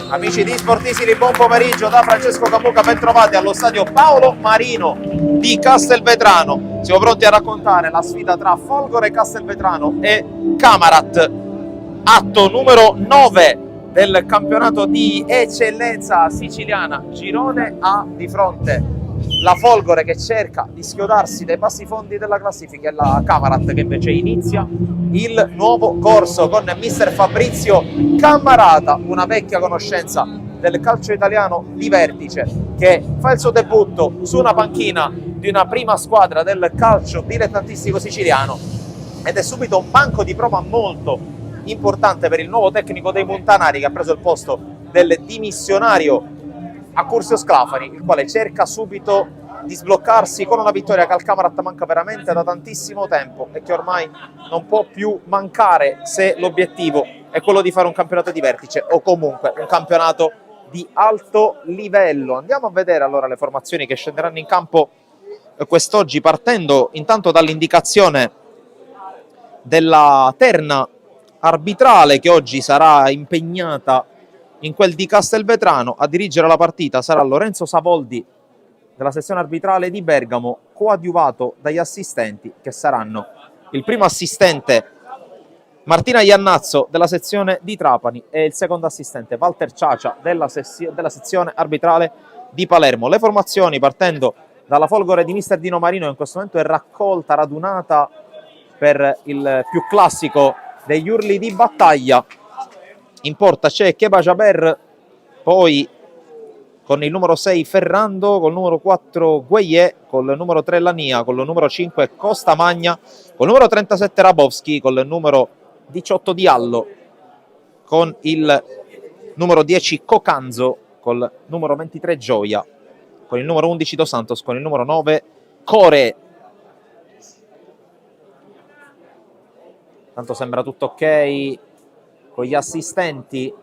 Amici di Sportissimi, buon pomeriggio da Francesco Camuca, ben trovati allo stadio Paolo Marino di Castelvetrano. Siamo pronti a raccontare la sfida tra Folgore Castelvetrano e Camarat, atto numero 9 del campionato di eccellenza siciliana. Girone A, di fronte la Folgore che cerca di schiodarsi dai bassifondi della classifica e la Camarat che invece inizia il nuovo corso con mister Fabrizio Cammarata, una vecchia conoscenza del calcio italiano di vertice, che fa il suo debutto su una panchina di una prima squadra del calcio dilettantistico siciliano ed è subito un banco di prova molto importante per il nuovo tecnico dei Montanari, che ha preso il posto del dimissionario Accursio Sclafani, il quale cerca subito di sbloccarsi con una vittoria che al Camarat manca veramente da tantissimo tempo e che ormai non può più mancare se l'obiettivo è quello di fare un campionato di vertice o comunque un campionato di alto livello. Andiamo a vedere allora le formazioni che scenderanno in campo quest'oggi, partendo intanto dall'indicazione della terna arbitrale che oggi sarà impegnata in quel di Castelvetrano. A dirigere la partita sarà Lorenzo Savoldi della sezione arbitrale di Bergamo, coadiuvato dagli assistenti che saranno il primo assistente Martina Iannazzo della sezione di Trapani e il secondo assistente Walter Ciacia della sezione arbitrale di Palermo. Le formazioni, partendo dalla Folgore di mister Dino Marino, in questo momento è raccolta, radunata per il più classico degli urli di battaglia. In porta c'è Keba Jaber, poi con il numero 6 Ferrando, col numero 4 Gueye, col numero 3 Lania, col numero 5 Costa Magna, col numero 37 Rabowski, col numero 18 Diallo, con il numero 10 Cocanzo, col numero 23 Gioia, con il numero 11 Dos Santos, con il numero 9 Core. Tanto sembra tutto ok con gli assistenti.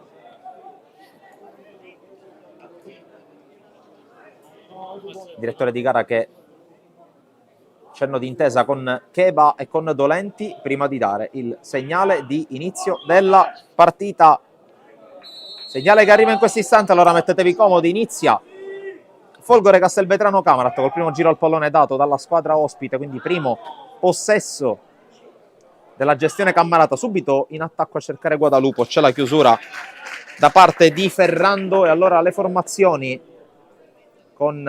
Direttore di gara che cenno d'intesa con Keba e con Dolenti prima di dare il segnale di inizio della partita. Segnale che arriva in questo istante, allora mettetevi comodi, inizia Folgore Castelvetrano Camarat col primo giro al pallone dato dalla squadra ospite, quindi primo possesso della gestione Cammarata. Subito in attacco a cercare Guadalupo, c'è la chiusura da parte di Ferrando e allora le formazioni con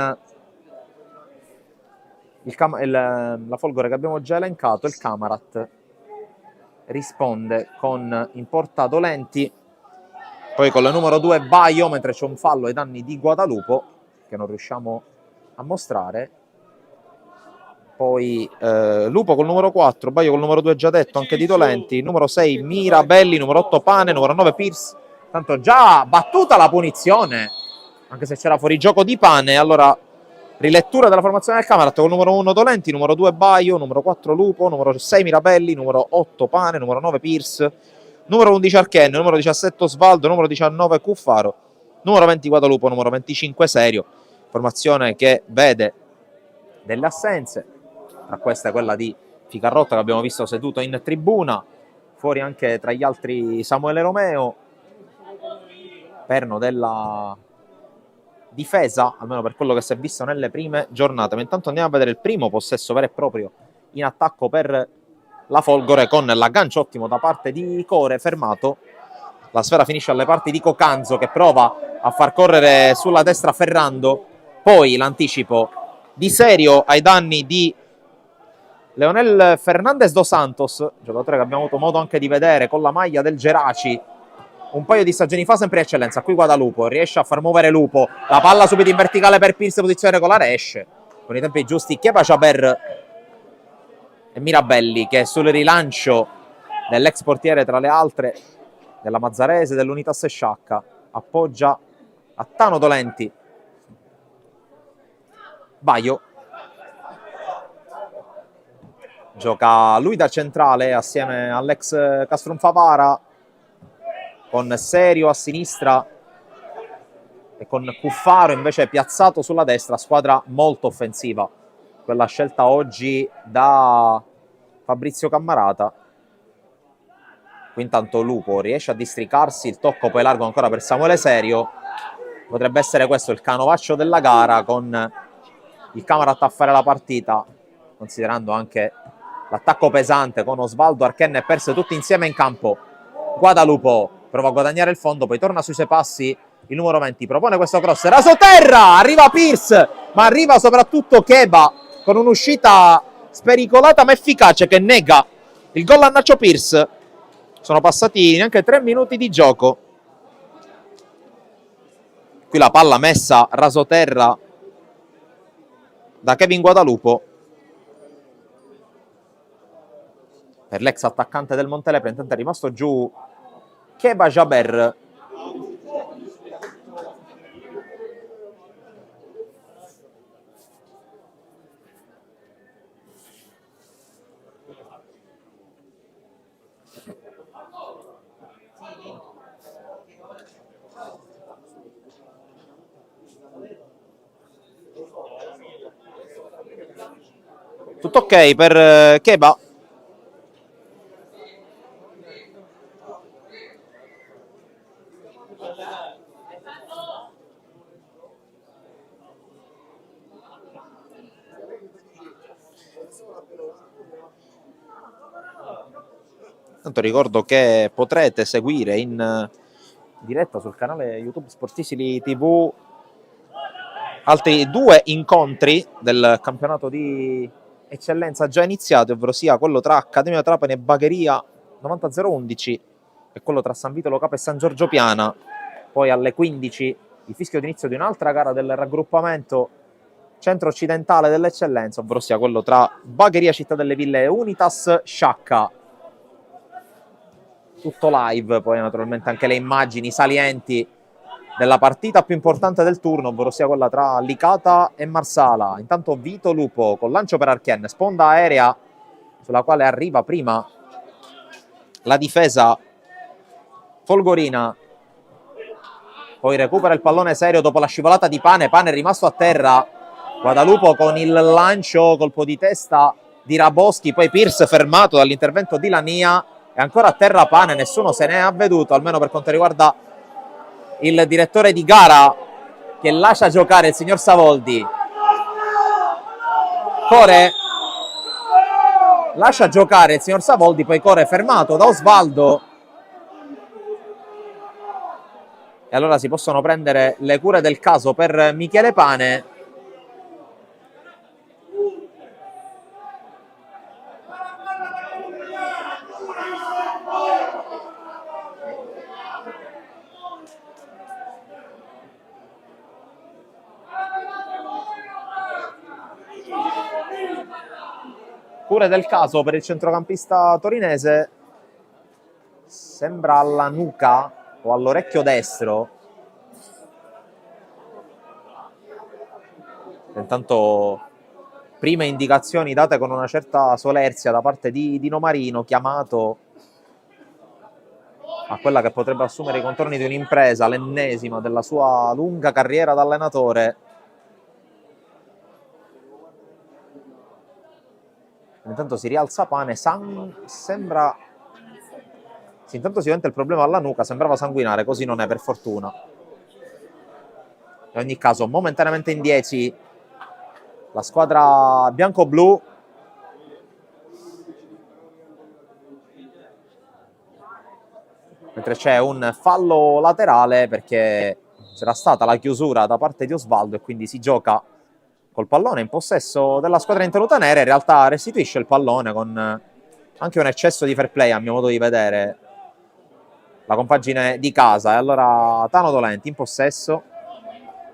la Folgore che abbiamo già elencato. Il Camarat risponde con in porta Dolenti, poi con il numero 2 Baio, mentre c'è un fallo ai danni di Guadalupo che non riusciamo a mostrare. Poi Lupo col numero 4, Baio col numero 2 già detto, anche di Dolenti, numero 6 Mirabelli, numero 8 Pane, numero 9 Pierce. Tanto già battuta la punizione, anche se c'era fuorigioco di Pane. Allora rilettura della formazione del Camarat con numero 1 Dolenti, numero 2 Baio, numero 4 Lupo, numero 6 Mirabelli, numero 8 Pane, numero 9 Pierce, numero 11 Archen, numero 17 Osvaldo, numero 19 Cuffaro, numero 20 Guadalupo, numero 25 Serio. Formazione che vede delle assenze, tra queste quella di Ficarrotta che abbiamo visto seduto in tribuna, fuori anche tra gli altri Samuele Romeo, perno della difesa, almeno per quello che si è visto nelle prime giornate. Ma intanto andiamo a vedere il primo possesso vero e proprio in attacco per la Folgore, con l'aggancio ottimo da parte di Core, fermato. La sfera finisce alle parti di Cocanzo che prova a far correre sulla destra Ferrando, poi l'anticipo di Serio ai danni di Leonel Fernandez dos Santos, giocatore che abbiamo avuto modo anche di vedere con la maglia del Geraci un paio di stagioni fa, sempre eccellenza. Qui Guadalupo riesce a far muovere Lupo, la palla subito in verticale per Pierce, posizione regolare, esce con i tempi giusti Keba Jaber e Mirabelli, che sul rilancio dell'ex portiere tra le altre della Mazzarese, dell'Unitas Sciacca, appoggia a Tano Dolenti. Baio gioca lui da centrale assieme all'ex Castronfavara, con Serio a sinistra e con Cuffaro invece piazzato sulla destra. Squadra molto offensiva quella scelta oggi da Fabrizio Cammarata. Qui intanto Lupo riesce a districarsi, il tocco poi largo ancora per Samuele Serio. Potrebbe essere questo il canovaccio della gara, con il Camarat a fare la partita, considerando anche l'attacco pesante con Osvaldo, Archen e Perse tutti insieme in campo. Guadalupo prova a guadagnare il fondo, poi torna sui suoi passi, il numero 20 propone questo cross, rasoterra, arriva Pierce, ma arriva soprattutto Keba con un'uscita spericolata ma efficace che nega il gol a Nacho Pierce. Sono passati neanche 3 minuti di gioco. Qui la palla messa rasoterra da Kevin Guadalupo per l'ex attaccante del Montelepre. Intanto è rimasto giù Keba Jaber. Tutto ok per Keba. Tanto ricordo che potrete seguire in diretta sul canale YouTube Sportisili TV altri 2 incontri del campionato di eccellenza già iniziati, ovvero sia quello tra Accademia Trapani e Bagheria 90011 e quello tra San Vito Lo Capo e San Giorgio Piana. Poi alle 15 il fischio d'inizio di un'altra gara del raggruppamento centro-occidentale dell'eccellenza, ovvero sia quello tra Bagheria Città delle Ville e Unitas Sciacca. Tutto live, poi naturalmente anche le immagini salienti della partita più importante del turno, ovvero sia quella tra Licata e Marsala. Intanto Vito Lupo con lancio per Archen, sponda aerea sulla quale arriva prima la difesa folgorina, poi recupera il pallone Serio dopo la scivolata di Pane è rimasto a terra. Guadalupo con il lancio, colpo di testa di Raboschi, poi Pierce fermato dall'intervento di Lania, e ancora a terra Pane, nessuno se ne è avveduto, almeno per quanto riguarda il direttore di gara, che lascia giocare il signor Savoldi. Core lascia giocare il signor Savoldi, poi Core fermato da Osvaldo, e allora si possono prendere le cure del caso per Michele Pane. Cure del caso per il centrocampista torinese, sembra alla nuca o all'orecchio destro. Intanto prime indicazioni date con una certa solerzia da parte di Dino Marino, chiamato a quella che potrebbe assumere i contorni di un'impresa, l'ennesima della sua lunga carriera da allenatore. Intanto si rialza Pane, sembra... Sì, intanto sicuramente il problema alla nuca, sembrava sanguinare, così non è per fortuna. In ogni caso, momentaneamente in 10 la squadra bianco-blu. Mentre c'è un fallo laterale perché c'era stata la chiusura da parte di Osvaldo e quindi si gioca col pallone in possesso della squadra in tenuta nera. In realtà restituisce il pallone con anche un eccesso di fair play, a mio modo di vedere, la compagine di casa. E allora Tano Dolenti in possesso,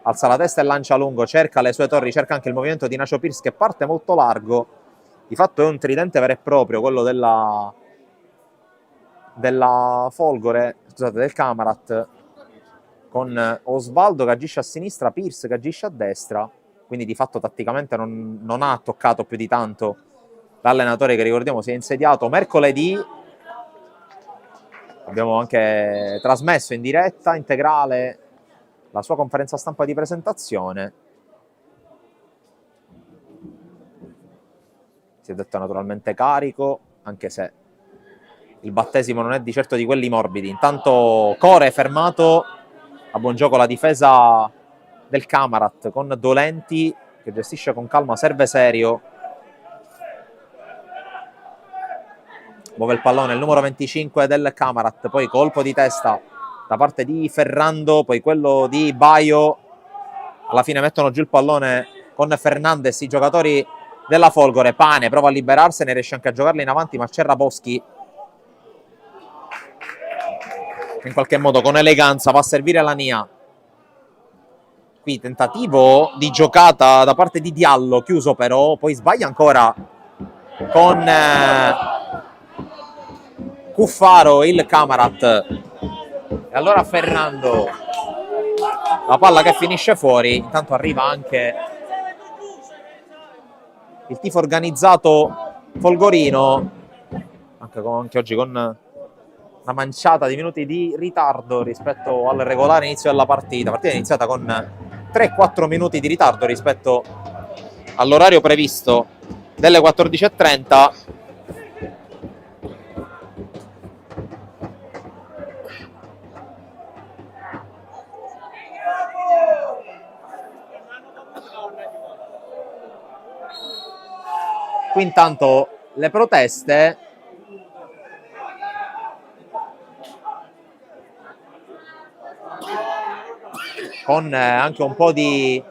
alza la testa e lancia lungo, cerca le sue torri, cerca anche il movimento di Nacho Pierce che parte molto largo. Di fatto è un tridente vero e proprio quello della Folgore, scusate, del Camarat, con Osvaldo che agisce a sinistra, Pierce che agisce a destra, quindi di fatto tatticamente non ha toccato più di tanto l'allenatore, che ricordiamo si è insediato mercoledì. Abbiamo anche trasmesso in diretta integrale la sua conferenza stampa di presentazione. Si è detto naturalmente carico, anche se il battesimo non è di certo di quelli morbidi. Intanto Core fermato, a buon gioco la difesa del Camarat con Dolenti che gestisce con calma, serve serio, muove il pallone il numero 25 del Camarat, poi colpo di testa da parte di Ferrando, poi quello di Baio, alla fine mettono giù il pallone con Fernandez i giocatori della Folgore. Pane prova a liberarsene, riesce anche a giocarla in avanti, ma c'è Raboschi in qualche modo con eleganza va a servire Lania. Qui tentativo di giocata da parte di Diallo, chiuso però, poi sbaglia ancora con Cuffaro il Camarat. E allora Ferrando, la palla che finisce fuori. Intanto arriva anche il tifo organizzato folgorino, anche oggi con una manciata di minuti di ritardo rispetto al regolare inizio della partita. La partita è iniziata con 3-4 minuti di ritardo rispetto all'orario previsto delle 14:30. Qui intanto le proteste con anche un po' di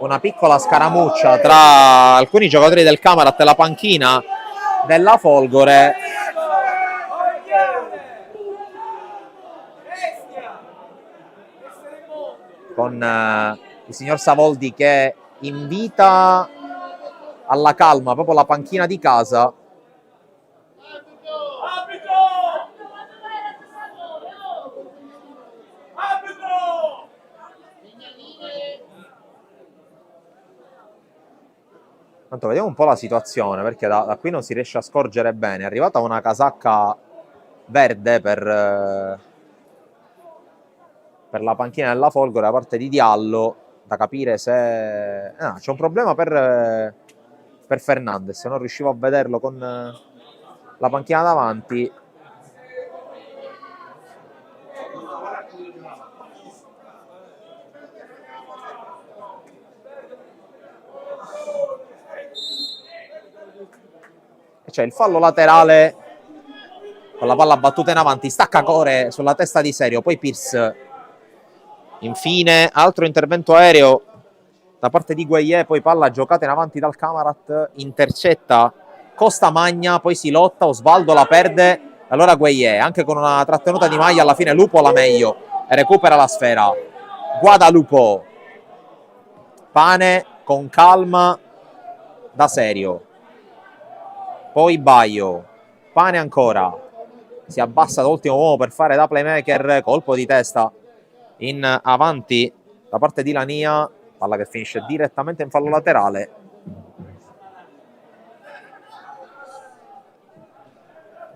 una piccola scaramuccia tra alcuni giocatori del Camarat e la panchina della Folgore. Con il signor Savoldi che invita alla calma proprio la panchina di casa. Tanto vediamo un po' la situazione, perché da qui non si riesce a scorgere bene. È arrivata una casacca verde per la panchina della Folgore da parte di Diallo, da capire se c'è un problema per Fernandez, non riuscivo a vederlo con la panchina davanti. E c'è il fallo laterale con la palla battuta in avanti, stacca Core sulla testa di Serio, poi Pierce. Infine altro intervento aereo da parte di Gueye, poi palla giocata in avanti dal Camarat, intercetta Costa Magna, poi si lotta, Osvaldo la perde, allora Gueye anche con una trattenuta di maglia alla fine Lupo la meglio e recupera la sfera. Guadalupo, Pane con calma da Serio, poi Baio, Pane ancora, si abbassa all'ultimo uomo per fare da playmaker, colpo di testa in avanti da parte di Lania, palla che finisce direttamente in fallo laterale.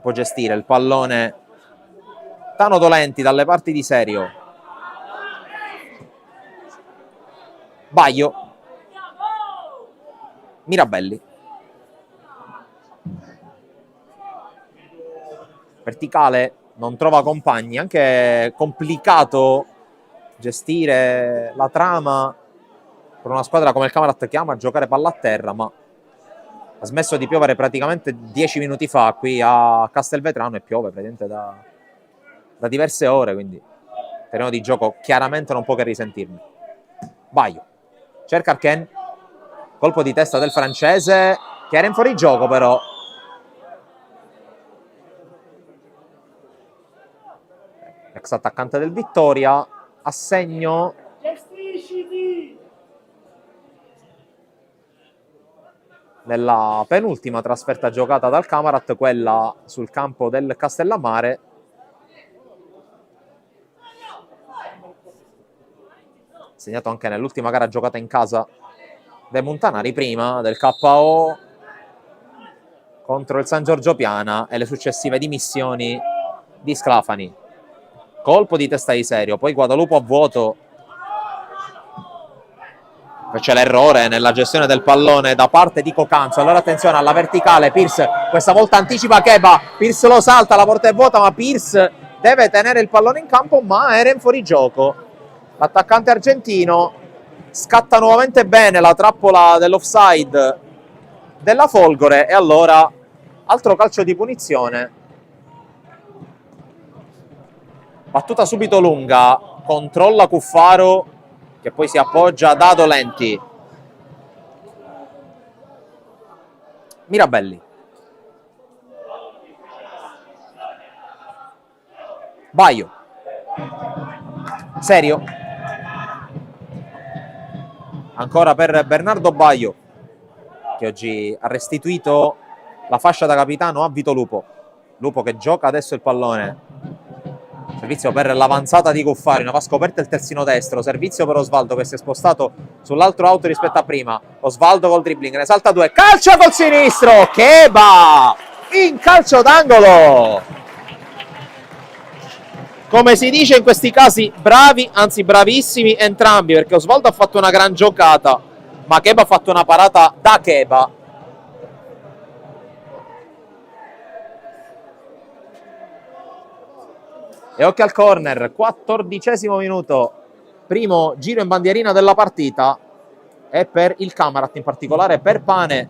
Può gestire il pallone Tano Dolenti dalle parti di Serio. Baio, Mirabelli, verticale, non trova compagni, anche complicato gestire la trama per una squadra come il Camarat che ama giocare palla a terra, ma ha smesso di piovere praticamente 10 minuti fa qui a Castelvetrano e piove praticamente da diverse ore, quindi il terreno di gioco chiaramente non può che risentirne. Baio, cerca Arken, colpo di testa del francese che era in fuorigioco però. Ex attaccante del Vittoria, assegno nella penultima trasferta giocata dal Camarat, quella sul campo del Castellammare. Segnato anche nell'ultima gara giocata in casa dei Montanari prima del KO contro il San Giorgio Piana e le successive dimissioni di Sclafani. Colpo di testa di Serio, poi Guadalupo a vuoto C'è l'errore nella gestione del pallone da parte di Cocanzo. Allora attenzione alla verticale, Pierce questa volta anticipa Keba, Pierce lo salta, la porta è vuota, ma Pierce deve tenere il pallone in campo, ma era in fuorigioco. L'attaccante argentino scatta nuovamente bene la trappola dell'offside della Folgore e allora altro calcio di punizione. Battuta subito lunga, controlla Cuffaro che poi si appoggia da Dolenti. Mirabelli. Baio. Serio. Ancora per Bernardo Baio, che oggi ha restituito la fascia da capitano a Vito Lupo. Lupo che gioca adesso il pallone. Servizio per l'avanzata di Cuffari, va scoperto il terzino destro, servizio per Osvaldo che si è spostato sull'altro auto rispetto a prima. Osvaldo col dribbling, ne salta due, calcio col sinistro, Keba in calcio d'angolo. Come si dice in questi casi, bravi, anzi bravissimi entrambi, perché Osvaldo ha fatto una gran giocata, ma Keba ha fatto una parata da Keba. E occhio al corner, 14° minuto, primo giro in bandierina della partita e per il Camarat, in particolare per Pane.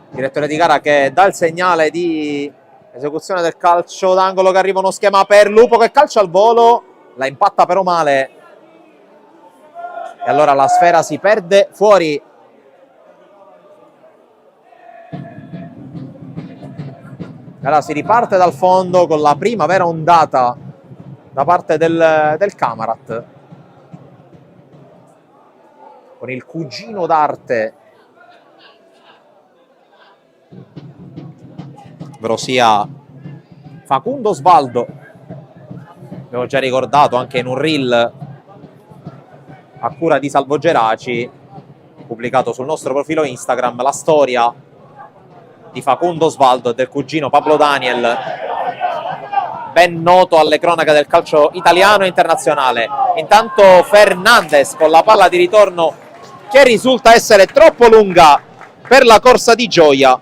Direttore di gara che dà il segnale di esecuzione del calcio d'angolo, che arriva uno schema per Lupo che calcia al volo, la impatta però male. E allora la sfera si perde fuori. Allora si riparte dal fondo con la prima vera ondata da parte del Camarat. Con il cugino d'arte, ovvero sia Facundo Osvaldo. Abbiamo già ricordato anche in un reel a cura di Salvo Geraci, pubblicato sul nostro profilo Instagram, la storia di Facundo Osvaldo e del cugino Pablo Daniel, ben noto alle cronache del calcio italiano e internazionale. Intanto Fernandez con la palla di ritorno che risulta essere troppo lunga per la corsa di Gioia,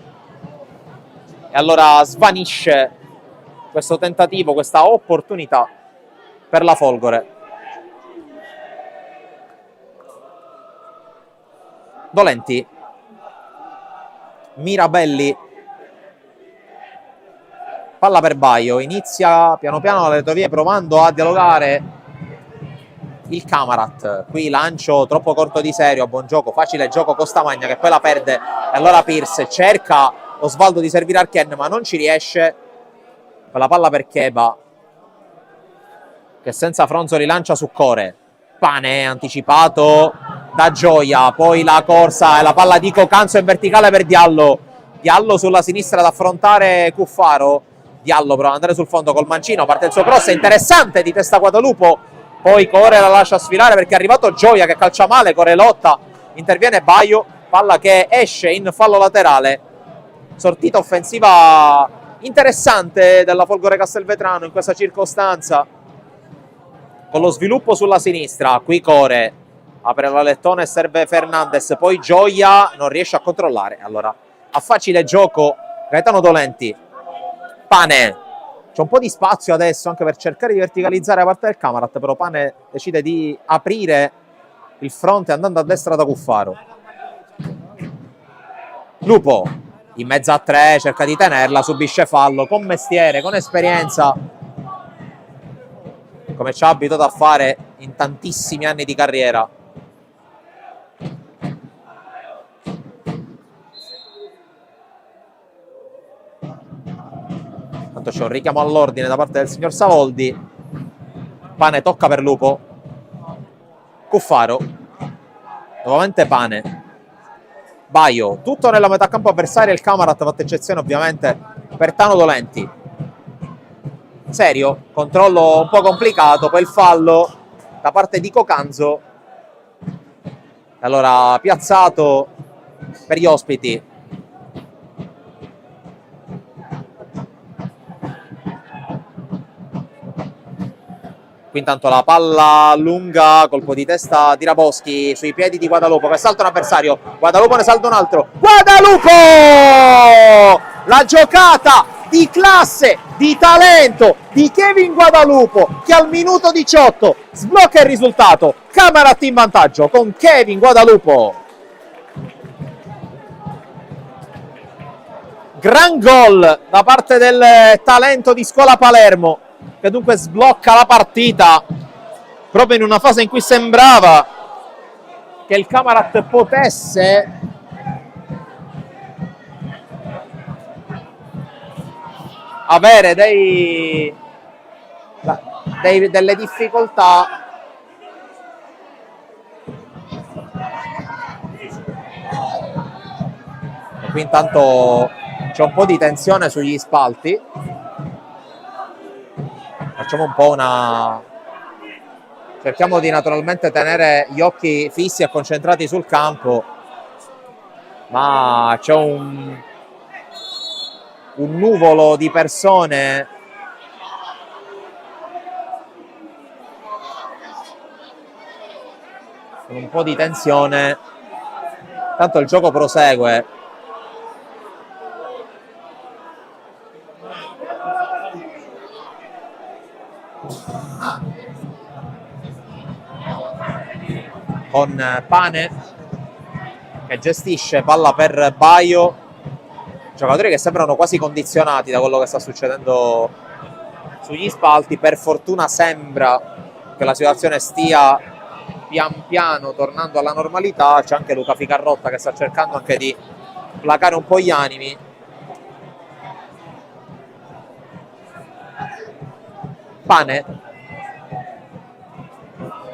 e allora svanisce questo tentativo, questa opportunità per la Folgore. Dolenti, Mirabelli, palla per Baio, inizia piano piano le retrovie provando a dialogare il Camarat. Qui lancio troppo corto di Serio, buon gioco, facile gioco Costamagna che poi la perde, e allora Pierce cerca Osvaldo di servire Archen ma non ci riesce. Con la palla per Keba che senza Fronzoli lancia su Core. Pane anticipato da Gioia, poi la corsa e la palla di Cocanzo in verticale per Diallo. Diallo sulla sinistra ad affrontare Cuffaro. Diallo prova ad andare sul fondo col mancino, parte il suo cross interessante di testa Guadalupo, poi Core la lascia sfilare perché è arrivato Gioia che calcia male, Core lotta, interviene Baio, palla che esce in fallo laterale. Sortita offensiva interessante della Folgore Castelvetrano in questa circostanza, con lo sviluppo sulla sinistra. Qui Core apre la lettone e serve Fernandez, poi Gioia non riesce a controllare, allora a facile gioco Gaetano Dolenti. Pane, c'è un po' di spazio adesso anche per cercare di verticalizzare la parte del Camarat, però Pane decide di aprire il fronte andando a destra da Cuffaro. Lupo in mezzo a tre, cerca di tenerla, subisce fallo con mestiere, con esperienza, come ci ha abituato a fare in tantissimi anni di carriera. Tanto c'è un richiamo all'ordine da parte del signor Savoldi. Pane tocca per Lupo. Cuffaro. Nuovamente Pane. Baio, tutto nella metà campo avversaria, il Camarat, fatta eccezione ovviamente per Tano Dolenti. Serio, controllo un po' complicato, poi il fallo da parte di Cocanzo. Allora piazzato per gli ospiti. Qui intanto la palla lunga, colpo di testa di Raboschi sui piedi di Guadalupo che salta un avversario, Guadalupo ne salta un altro, Guadalupo! La giocata di classe, di talento di Kevin Guadalupo che al minuto 18 sblocca il risultato. Camarat in vantaggio con Kevin Guadalupo. Gran gol da parte del talento di Scuola Palermo che dunque sblocca la partita proprio in una fase in cui sembrava che il Camarat potesse avere delle difficoltà. E qui intanto c'è un po' di tensione sugli spalti. Facciamo un po' una... cerchiamo di naturalmente tenere gli occhi fissi e concentrati sul campo, ma c'è un nuvolo di persone con un po' di tensione. Tanto il gioco prosegue. Con Pane che gestisce, palla per Baio, giocatori che sembrano quasi condizionati da quello che sta succedendo sugli spalti. Per fortuna sembra che la situazione stia pian piano tornando alla normalità. C'è anche Luca Ficarrotta che sta cercando anche di placare un po' gli animi. Pane,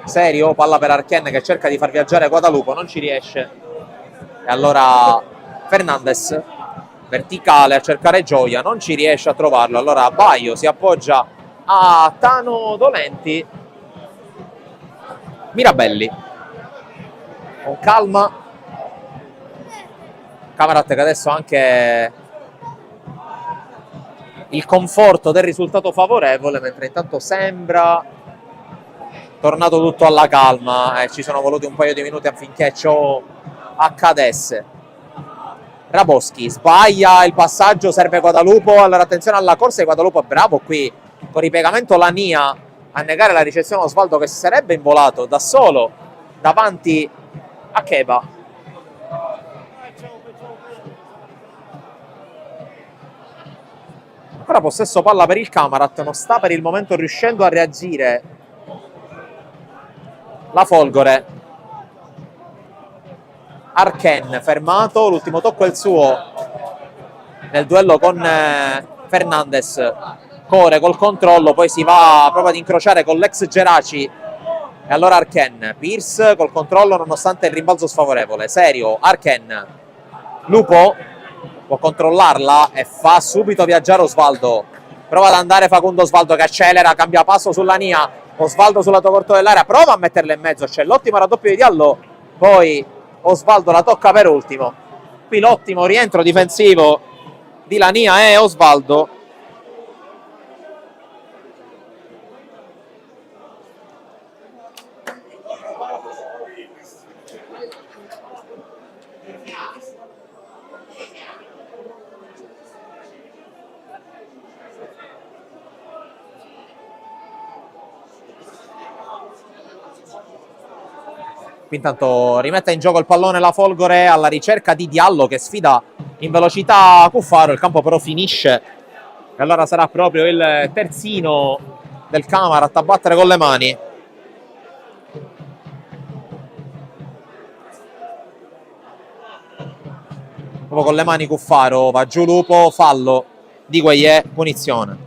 serio, palla per Archen che cerca di far viaggiare Guadalupo, non ci riesce, e allora Fernandez verticale a cercare Gioia, non ci riesce a trovarlo, allora Baio si appoggia a Tano Dolenti. Mirabelli con calma, Camarat che adesso ha anche il conforto del risultato favorevole, mentre intanto sembra tornato tutto alla calma, ci sono voluti un paio di minuti affinché ciò accadesse. Raboschi sbaglia il passaggio, serve Guadalupo, allora attenzione alla corsa di Guadalupo, è bravo qui con ripiegamento Lania a negare la ricezione Osvaldo che si sarebbe involato da solo davanti a Cheba. Ancora possesso palla per il Camarat, non sta per il momento riuscendo a reagire la Folgore. Archen fermato, l'ultimo tocco è il suo nel duello con Fernandez, corre col controllo, poi si va proprio ad incrociare con l'ex Geraci e allora Archen, Pierce col controllo nonostante il rimbalzo sfavorevole, serio, Archen, Lupo può controllarla e fa subito viaggiare Osvaldo, prova ad andare Facundo Osvaldo che accelera, cambia passo sulla Nia, Osvaldo sul lato corto dell'area, prova a metterla in mezzo, c'è l'ottimo raddoppio di Diallo, poi Osvaldo la tocca per ultimo. Qui l'ottimo rientro difensivo di Lania e Osvaldo. Qui intanto rimette in gioco il pallone la Folgore alla ricerca di Diallo che sfida in velocità Cuffaro, il campo però finisce e allora sarà proprio il terzino del Camarat a battere con le mani. Proprio con le mani Cuffaro, va giù Lupo, fallo di Gueye, punizione.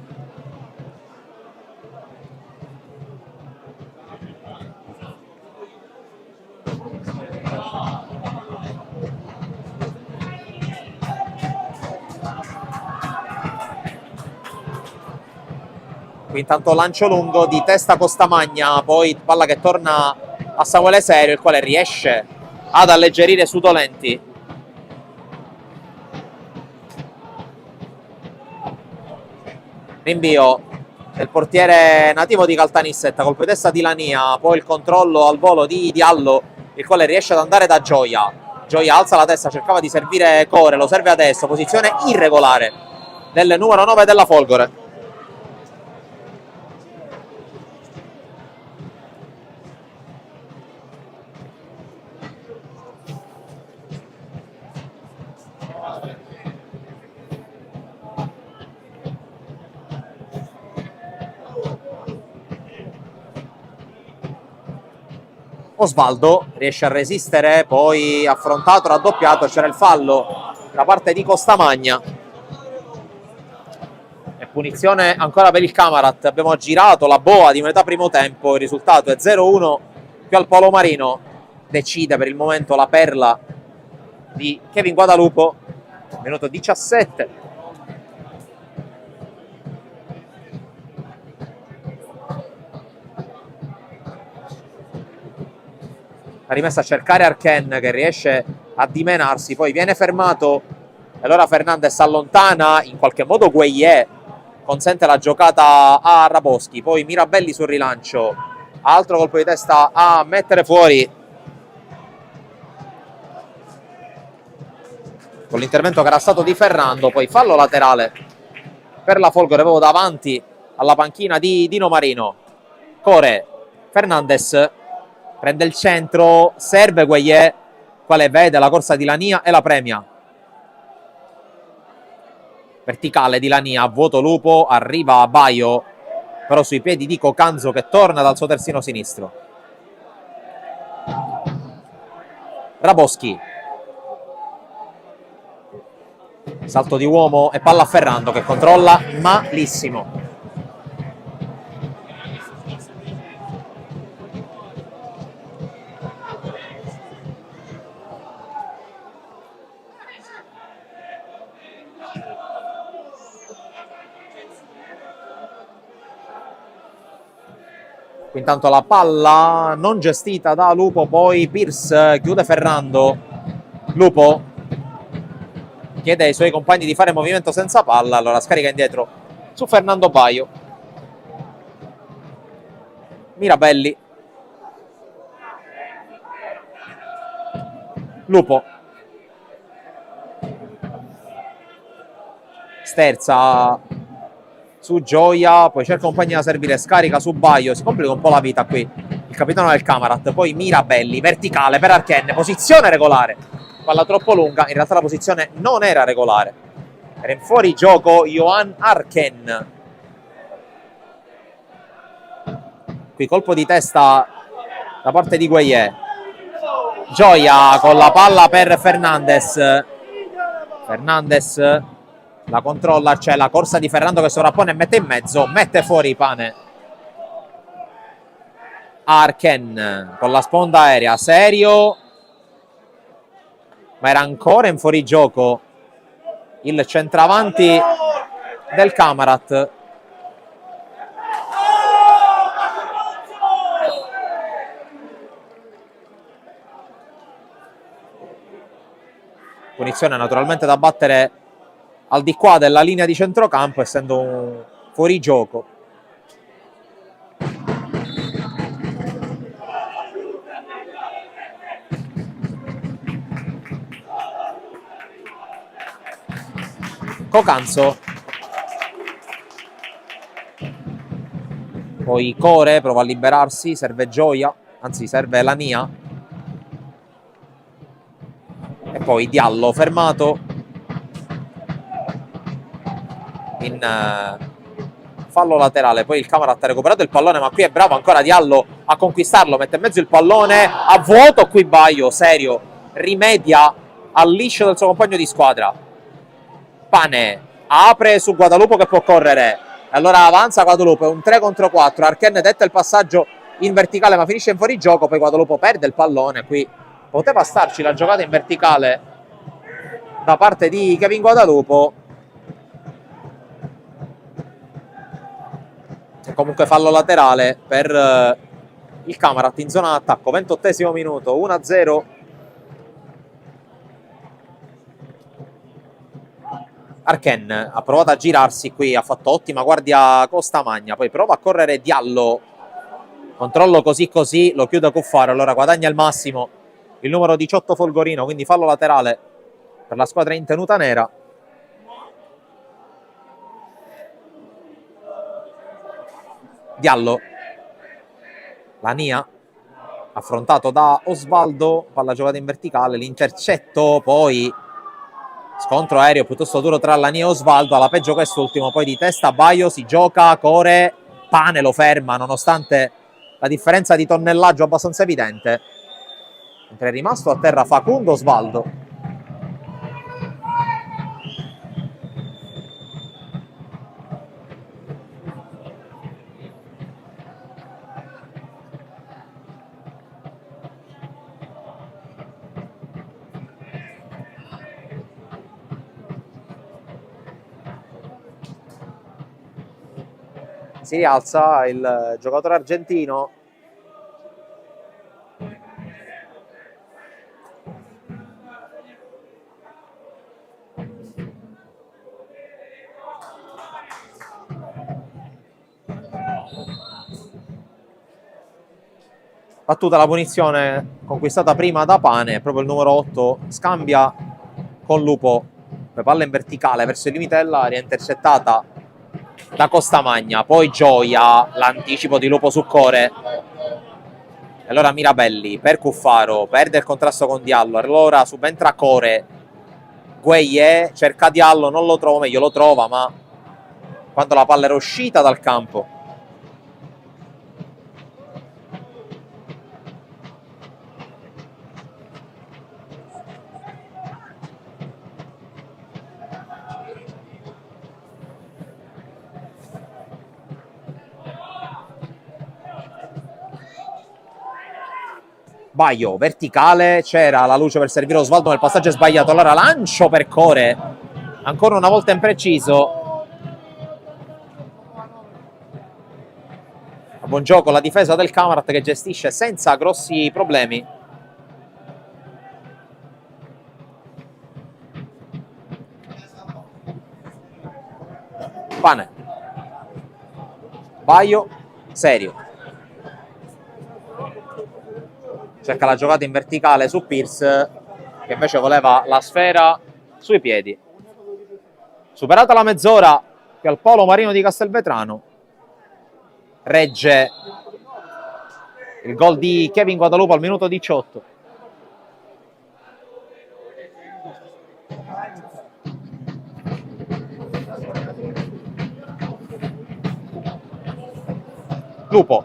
Qui intanto lancio lungo di testa Costamagna, poi palla che torna a Samuele Serio, il quale riesce ad alleggerire su Dolenti. Rinvio del portiere nativo di Caltanissetta, colpo di testa di Lania, poi il controllo al volo di Diallo, il quale riesce ad andare da Gioia. Gioia alza la testa, cercava di servire Core, lo serve adesso, posizione irregolare del numero 9 della Folgore. Osvaldo riesce a resistere, poi affrontato, raddoppiato, c'era il fallo da parte di Costamagna e punizione ancora per il Camarat. Abbiamo girato la boa di metà primo tempo, il risultato è 0-1 più al Paolo Marino. Decide per il momento la perla di Kevin Guadalupo, minuto 17. La rimessa a cercare Arken, che riesce a dimenarsi, poi viene fermato e allora Fernandez allontana in qualche modo Gueye, consente la giocata a Raboschi, poi Mirabelli sul rilancio, altro colpo di testa a mettere fuori con l'intervento che era stato di Ferrando, poi fallo laterale per la Folgore, avevo davanti alla panchina di Dino Marino. Core, Fernandez prende il centro, serve Gueye, quale vede la corsa di Lania e la premia. Verticale di Lania, vuoto lupo, arriva a Baio, però sui piedi di Cocanzo che torna dal suo terzino sinistro. Raboschi, salto di uomo e palla a Ferrando che controlla malissimo. Qui intanto la palla non gestita da Lupo, poi Pierce chiude Ferrando. Lupo chiede ai suoi compagni di fare movimento senza palla, allora scarica indietro su Fernando Baio. Mirabelli, Lupo, sterza su Gioia, poi cerca compagni da servire, scarica su Baio, si complica un po' la vita qui il capitano del Camarat, poi Mirabelli, verticale per Arken, posizione regolare, palla troppo lunga, in realtà la posizione non era regolare, era in fuorigioco Johan Arken. Qui colpo di testa da parte di Gueye, Gioia con la palla per Fernandez, Fernandez la controlla, c'è la corsa di Ferrando che sovrappone e mette in mezzo, mette fuori Pane. Arken con la sponda aerea, serio, ma era ancora in fuorigioco il centravanti del Camarat. Punizione naturalmente da battere al di qua della linea di centrocampo, essendo un fuorigioco. Cocanzo, poi Core prova a liberarsi, serve Gioia, anzi serve Lania, e poi Diallo fermato in fallo laterale, poi il Camarat ha recuperato il pallone, ma qui è bravo ancora Diallo a conquistarlo, mette in mezzo il pallone a vuoto, qui Baio, serio, rimedia al liscio del suo compagno di squadra. Pane apre su Guadalupo che può correre, allora avanza Guadalupo, è un 3 contro 4, Arken detta il passaggio in verticale ma finisce in fuorigioco, poi Guadalupo perde il pallone, qui poteva starci la giocata in verticale da parte di Kevin Guadalupo, e comunque fallo laterale per il Camarat in zona attacco. 28esimo minuto, 1-0. Arken ha provato a girarsi qui, ha fatto ottima guardia Costamagna, poi prova a correre Diallo, controllo così così, lo chiude Cuffaro, allora guadagna il massimo il numero 18 Folgorino, quindi fallo laterale per la squadra in tenuta nera. Diallo, Lania, affrontato da Osvaldo, palla giocata in verticale, l'intercetto, poi scontro aereo piuttosto duro tra Lania e Osvaldo, alla peggio quest'ultimo, poi di testa Baio si gioca, Core, Pane lo ferma nonostante la differenza di tonnellaggio abbastanza evidente, mentre è rimasto a terra Facundo Osvaldo. Si rialza il giocatore argentino. Battuta la punizione conquistata prima da Pane, proprio il numero 8 scambia con Lupo, per palla in verticale verso il limite dell'area, intercettata da Costamagna, poi Gioia, l'anticipo di Lupo su Core, e allora Mirabelli per Cuffaro, perde il contrasto con Diallo, allora subentra Core, Gueye cerca Diallo, non lo trova, meglio lo trova, ma quando la palla era uscita dal campo. Baio, verticale, c'era la luce per servire Osvaldo, ma il passaggio è sbagliato, allora lancio per Core, ancora una volta impreciso. A buon gioco la difesa del Camarat che gestisce senza grossi problemi. Pane, Baio, serio, cerca la giocata in verticale su Pierce, che invece voleva la sfera sui piedi. Superata la mezz'ora, che al Polo Marino di Castelvetrano regge il gol di Kevin Guadalupe al minuto 18. Lupo,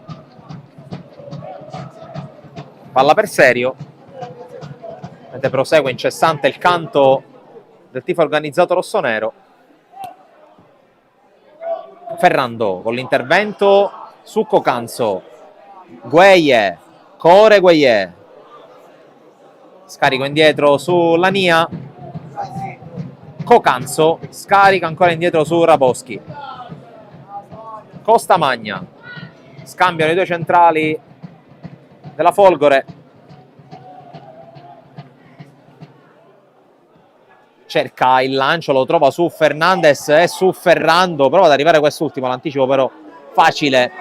palla per Serio, mentre prosegue incessante il canto del tifo organizzato rossonero. Ferrando con l'intervento su Cocanzo, Gueye, Core Gueye, scarico indietro su Lania, Cocanzo scarica ancora indietro su Raboschi, Costamagna, scambiano i due centrali della Folgore, cerca il lancio, lo trova su Fernandez e su Ferrando, prova ad arrivare quest'ultimo, l'anticipo però facile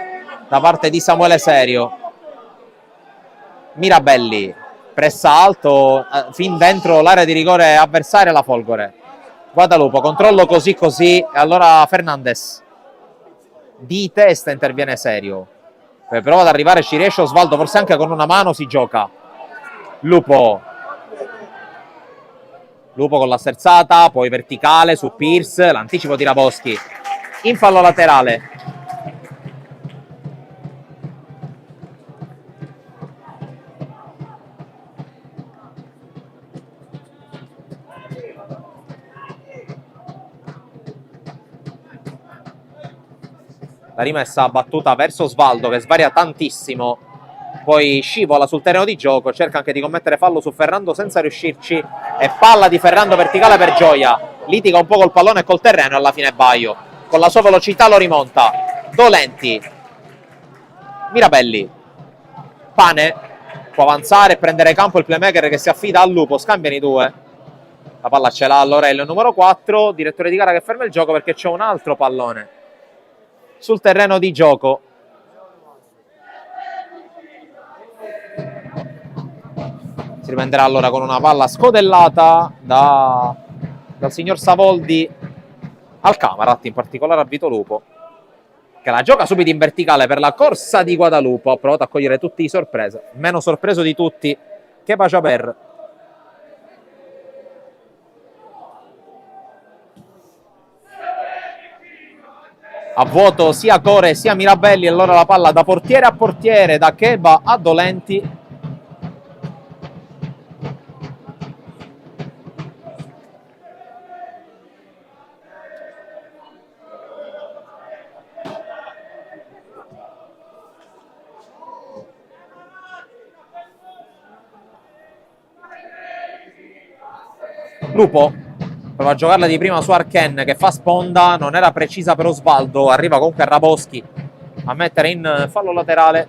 da parte di Samuele Serio. Mirabelli pressa alto fin dentro l'area di rigore avversaria la Folgore. Guadalupo, controllo così così, e allora Fernandez di testa interviene Serio, prova ad arrivare, ci riesce Osvaldo, forse anche con una mano si gioca. Lupo con la sterzata, poi verticale su Pierce, l'anticipo di Raboschi in fallo laterale. La rimessa battuta verso Osvaldo che svaria tantissimo, poi scivola sul terreno di gioco, cerca anche di commettere fallo su Ferrando senza riuscirci, e palla di Ferrando verticale per Gioia, litiga un po' col pallone e col terreno, e alla fine Baio con la sua velocità lo rimonta. Dolenti, Mirabelli, Pane può avanzare e prendere campo il playmaker che si affida al Lupo, scambiano i due, La palla ce l'ha Lorello, numero 4, direttore di gara che ferma il gioco perché c'è un altro pallone sul terreno di gioco. Si riprenderà allora con una palla scodellata dal signor Savoldi al Camarat, in particolare a Vito Lupo, che la gioca subito in verticale per la corsa di Guadalupo. Ha provato a cogliere tutti di sorpresa, meno sorpreso di tutti Kepa Jaber. A vuoto sia Core sia Mirabelli, allora la palla da portiere a portiere, da Kepa a Dolenti. Lupo prova a giocarla di prima su Arken, che fa sponda, non era precisa per Osvaldo, arriva comunque Raboschi a mettere in fallo laterale.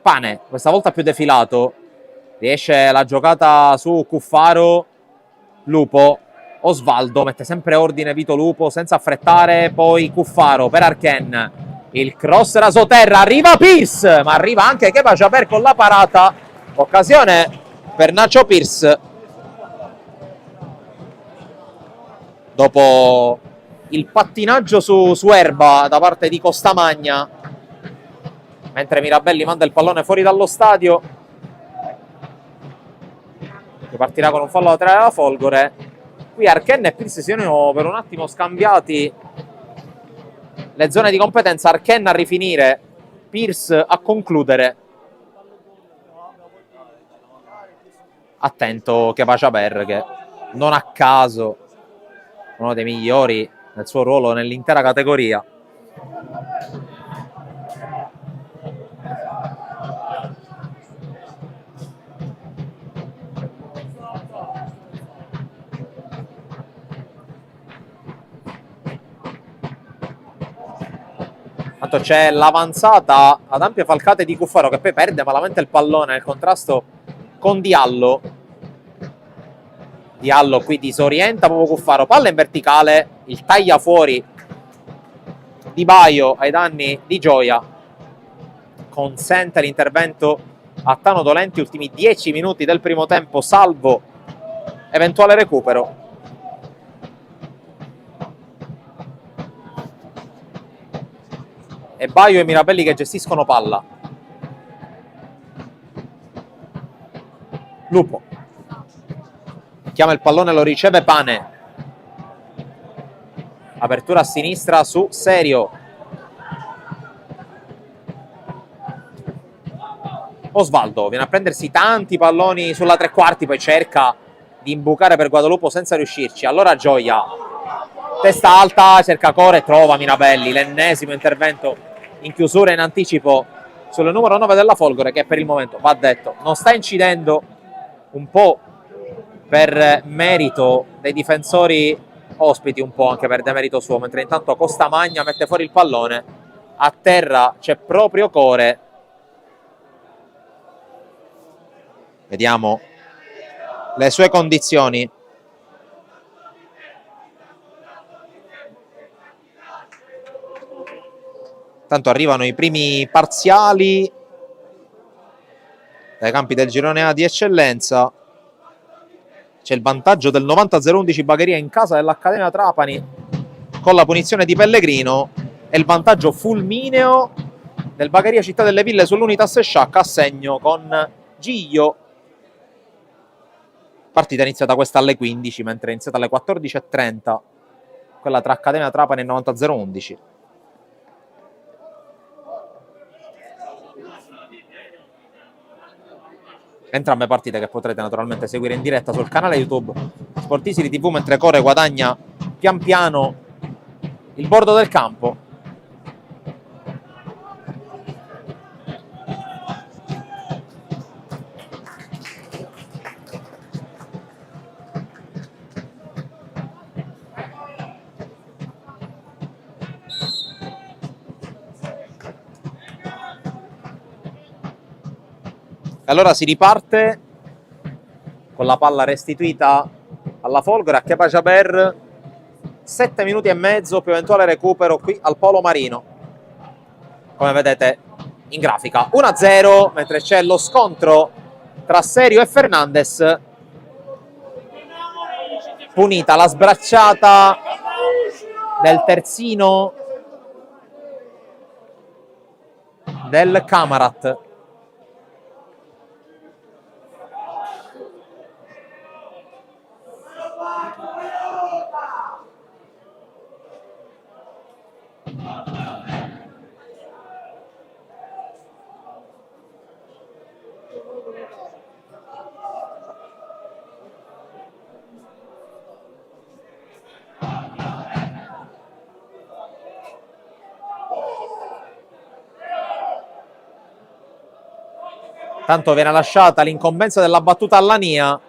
Pane, questa volta più defilato, riesce la giocata su Cuffaro. Lupo, Osvaldo mette sempre ordine Vito Lupo senza affrettare, poi Cuffaro per Arken, il cross rasoterra, arriva Pierce, ma arriva anche Kepa Jaber con la parata, occasione per Nacho Pierce dopo il pattinaggio su erba da parte di Costamagna, mentre Mirabelli manda il pallone fuori dallo stadio, che partirà con un fallo laterale alla Folgore. Qui Arken e Pierce si sono per un attimo scambiati le zone di competenza, Arken a rifinire, Pierce a concludere. Attento Kepa Jaber, che non a caso uno dei migliori nel suo ruolo nell'intera categoria. Tanto c'è l'avanzata ad ampie falcate di Cuffaro, che poi perde malamente il pallone nel contrasto con Diallo. Diallo qui disorienta proprio Cuffaro, palla in verticale, il taglia fuori di Baio ai danni di Gioia, consente l'intervento a Tano Dolenti, ultimi 10 minuti del primo tempo, salvo eventuale recupero. E Baio e Mirabelli che gestiscono palla. Lupo chiama il pallone, lo riceve Pane, apertura a sinistra su Serio. Osvaldo viene a prendersi tanti palloni sulla tre quarti, poi cerca di imbucare per Guadalupo senza riuscirci. Allora Gioia, testa alta, cerca Core, trova Mirabelli, l'ennesimo intervento in chiusura in anticipo sul numero 9 della Folgore, che per il momento, va detto, non sta incidendo, un po' per merito dei difensori ospiti, un po' anche per demerito suo, mentre intanto Costamagna mette fuori il pallone. A terra c'è proprio Core. Vediamo le sue condizioni. Tanto arrivano i primi parziali dai campi del girone A di eccellenza. C'è il vantaggio del 90-011 Bagheria in casa dell'Accademia Trapani con la punizione di Pellegrino, e il vantaggio fulmineo del Bagheria Città delle Ville sull'Unitas Sciacca a segno con Giglio. Partita iniziata questa alle 15, mentre è iniziata alle 14:30 quella tra Accademia Trapani e 90-011. Entrambe partite che potrete naturalmente seguire in diretta sul canale YouTube Sportisili TV, mentre Core guadagna pian piano il bordo del campo. allora si riparte con la palla restituita alla Folgore, a Kepagiaber. 7 minuti e mezzo più eventuale recupero qui al Polo Marino, come vedete in grafica. 1-0, mentre c'è lo scontro tra Serio e Fernandez. Punita la sbracciata del terzino del Camarat. Tanto viene lasciata l'incombenza della battuta a Lania.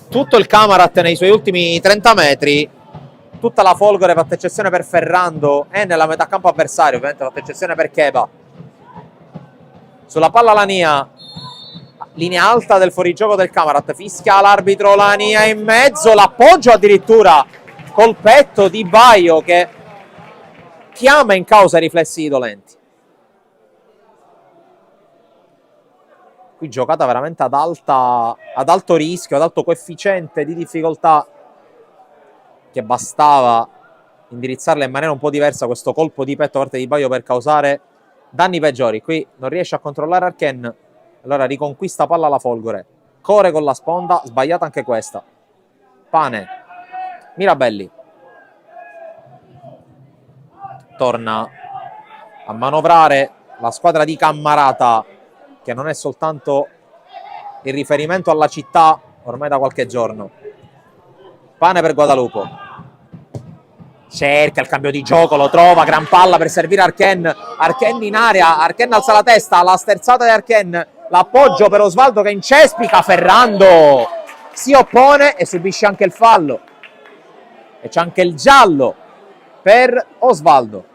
Tutto il Camarat nei suoi ultimi 30 metri. Tutta la Folgore, fatta eccezione per Ferrando, e nella metà campo avversario, ovviamente fatta eccezione per Kepa. Sulla palla Lania, linea alta del fuorigioco del Camarat, fischia l'arbitro, Lania in mezzo, l'appoggio addirittura col petto di Baio che chiama in causa i riflessi dolenti. Qui giocata veramente ad alto rischio, ad alto coefficiente di difficoltà, che bastava indirizzarla in maniera un po' diversa questo colpo di petto da parte di Baio per causare danni peggiori. Qui non riesce a controllare Archen, allora riconquista palla alla Folgore, corre con la sponda, sbagliata anche questa. Pane, Mirabelli torna a manovrare la squadra di Cammarata, che non è soltanto il riferimento alla città ormai da qualche giorno. Pane per Guadalupo, cerca il cambio di gioco, lo trova, gran palla per servire Archen. Archen in area, Archen alza la testa, la sterzata di Archen, l'appoggio per Osvaldo che incespica, Ferrando si oppone e subisce anche il fallo, e c'è anche il giallo per Osvaldo.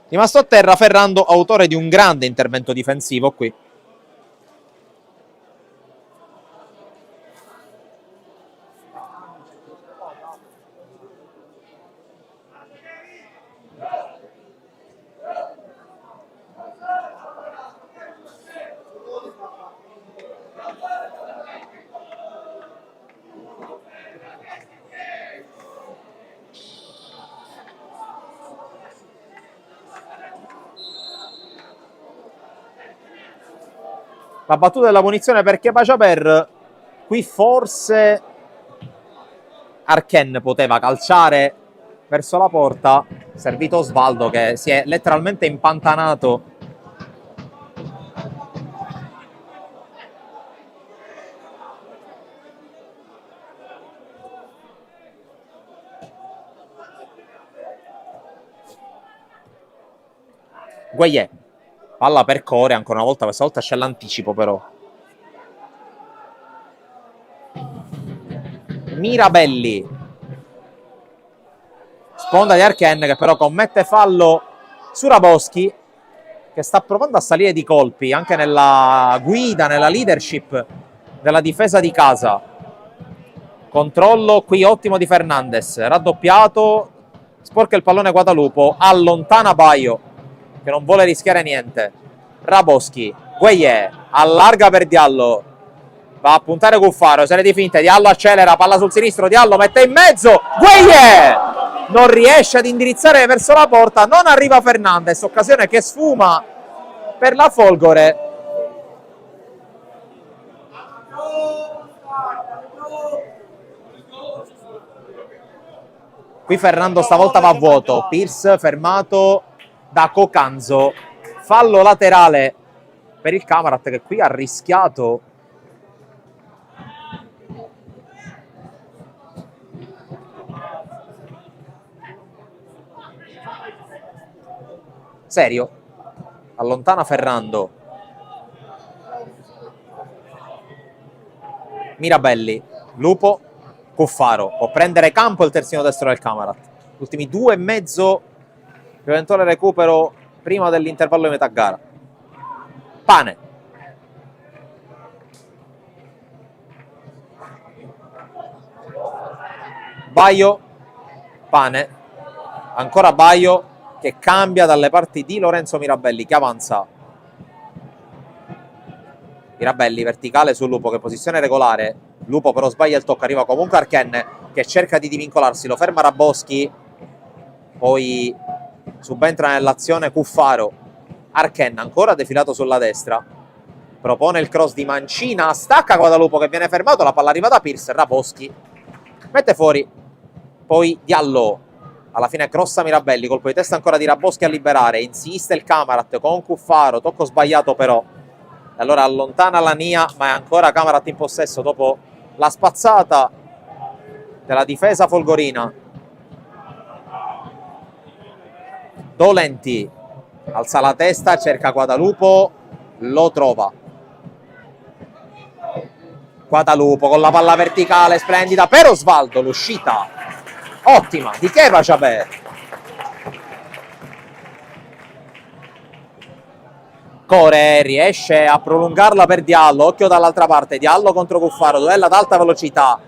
Rimasto a terra Ferrando, autore di un grande intervento difensivo qui. La battuta della punizione per Kepagiaber. Qui forse Archen poteva calciare verso la porta, servito Osvaldo che si è letteralmente impantanato. Gueye, palla per Core, ancora una volta, questa volta c'è l'anticipo però. Mirabelli, sponda di Archen che però commette fallo su Raboschi, che sta provando a salire di colpi anche nella guida, nella leadership della difesa di casa. Controllo qui ottimo di Fernandez, raddoppiato, sporca il pallone Guadalupo, allontana Baio che non vuole rischiare niente. Raboschi, Gueye, allarga per Diallo, va a puntare Cuffaro, serie di finte, Diallo accelera, palla sul sinistro, Diallo mette in mezzo, Gueye non riesce ad indirizzare verso la porta, non arriva Fernandez, occasione che sfuma per la Folgore. Qui Ferrando stavolta va a vuoto, Pierce fermato da Cocanzo, fallo laterale per il Camarat che qui ha rischiato Serio allontana Ferrando. Mirabelli, Lupo, Cuffaro. Può prendere campo il terzino destro del Camarat. Ultimi 2,5 per eventuale recupero prima dell'intervallo di metà gara. Pane. Baio, Pane, ancora Baio che cambia dalle parti di Lorenzo Mirabelli che avanza. Mirabelli verticale sul Lupo che posizione regolare. Lupo però sbaglia il tocco, arriva comunque Arken che cerca di divincolarsi, lo ferma Raboschi, poi subentra nell'azione Cuffaro. Arken ancora defilato sulla destra, propone il cross di Mancina, stacca Guadalupo che viene fermato, la palla arriva da Pierce, Raboschi mette fuori, poi Diallo, alla fine crossa Mirabelli, colpo di testa ancora di Raboschi a liberare, insiste il Camarat con Cuffaro, tocco sbagliato però, e allora allontana Lania, ma è ancora Camarat in possesso dopo la spazzata della difesa folgorina. Dolenti alza la testa, cerca Guadalupo, lo trova. Guadalupo con la palla verticale splendida per Osvaldo, l'uscita ottima di Keva Jaber. Core riesce a prolungarla per Diallo, occhio dall'altra parte, Diallo contro Cuffaro, duello ad alta velocità.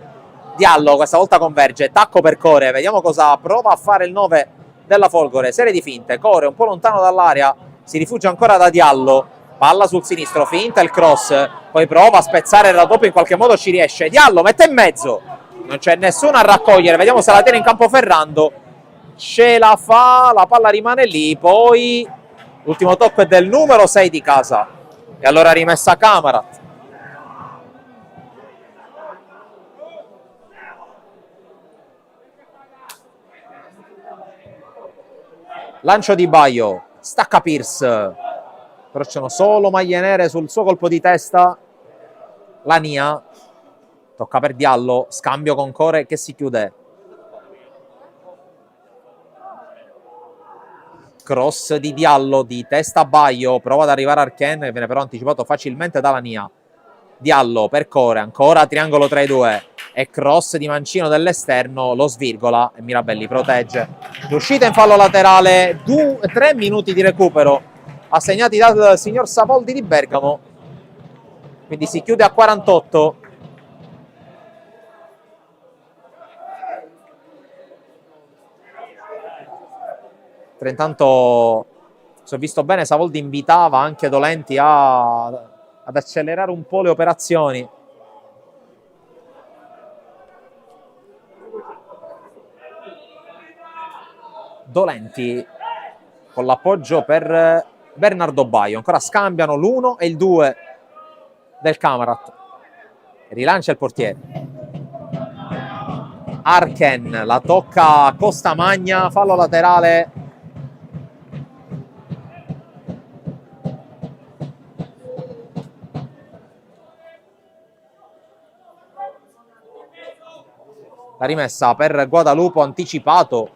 Diallo questa volta converge, tacco per Core, vediamo cosa prova a fare il 9 della Folgore, serie di finte, Core un po' lontano dall'area, si rifugia ancora da Diallo, palla sul sinistro, finta il cross, poi prova a spezzare il raddoppio, in qualche modo ci riesce, Diallo mette in mezzo, non c'è nessuno a raccogliere, vediamo se la tiene in campo Ferrando, ce la fa, la palla rimane lì, poi l'ultimo tocco è del numero 6 di casa, e allora rimessa Camarat. Lancio di Baio, stacca Pierce, però ci sono solo maglie nere sul suo colpo di testa. Lania, tocca per Diallo, scambio con Core che si chiude. Cross di Diallo, di testa a Baio, prova ad arrivare Arken, che viene però anticipato facilmente da Lania. Diallo per Core, ancora triangolo tra i due, e cross di Mancino dell'esterno, lo svirgola e Mirabelli protegge. L'uscita in fallo laterale, 3 minuti di recupero assegnati dal signor Savoldi di Bergamo, quindi si chiude a 48. Intanto, se ho visto bene, Savoldi invitava anche Dolenti ad accelerare un po' le operazioni. Dolenti con l'appoggio per Bernardo Baio, ancora scambiano l'1 e il 2 del Camarat, rilancia il portiere. Arken la tocca Costamagna, fallo laterale. La rimessa per Guadalupo, anticipato,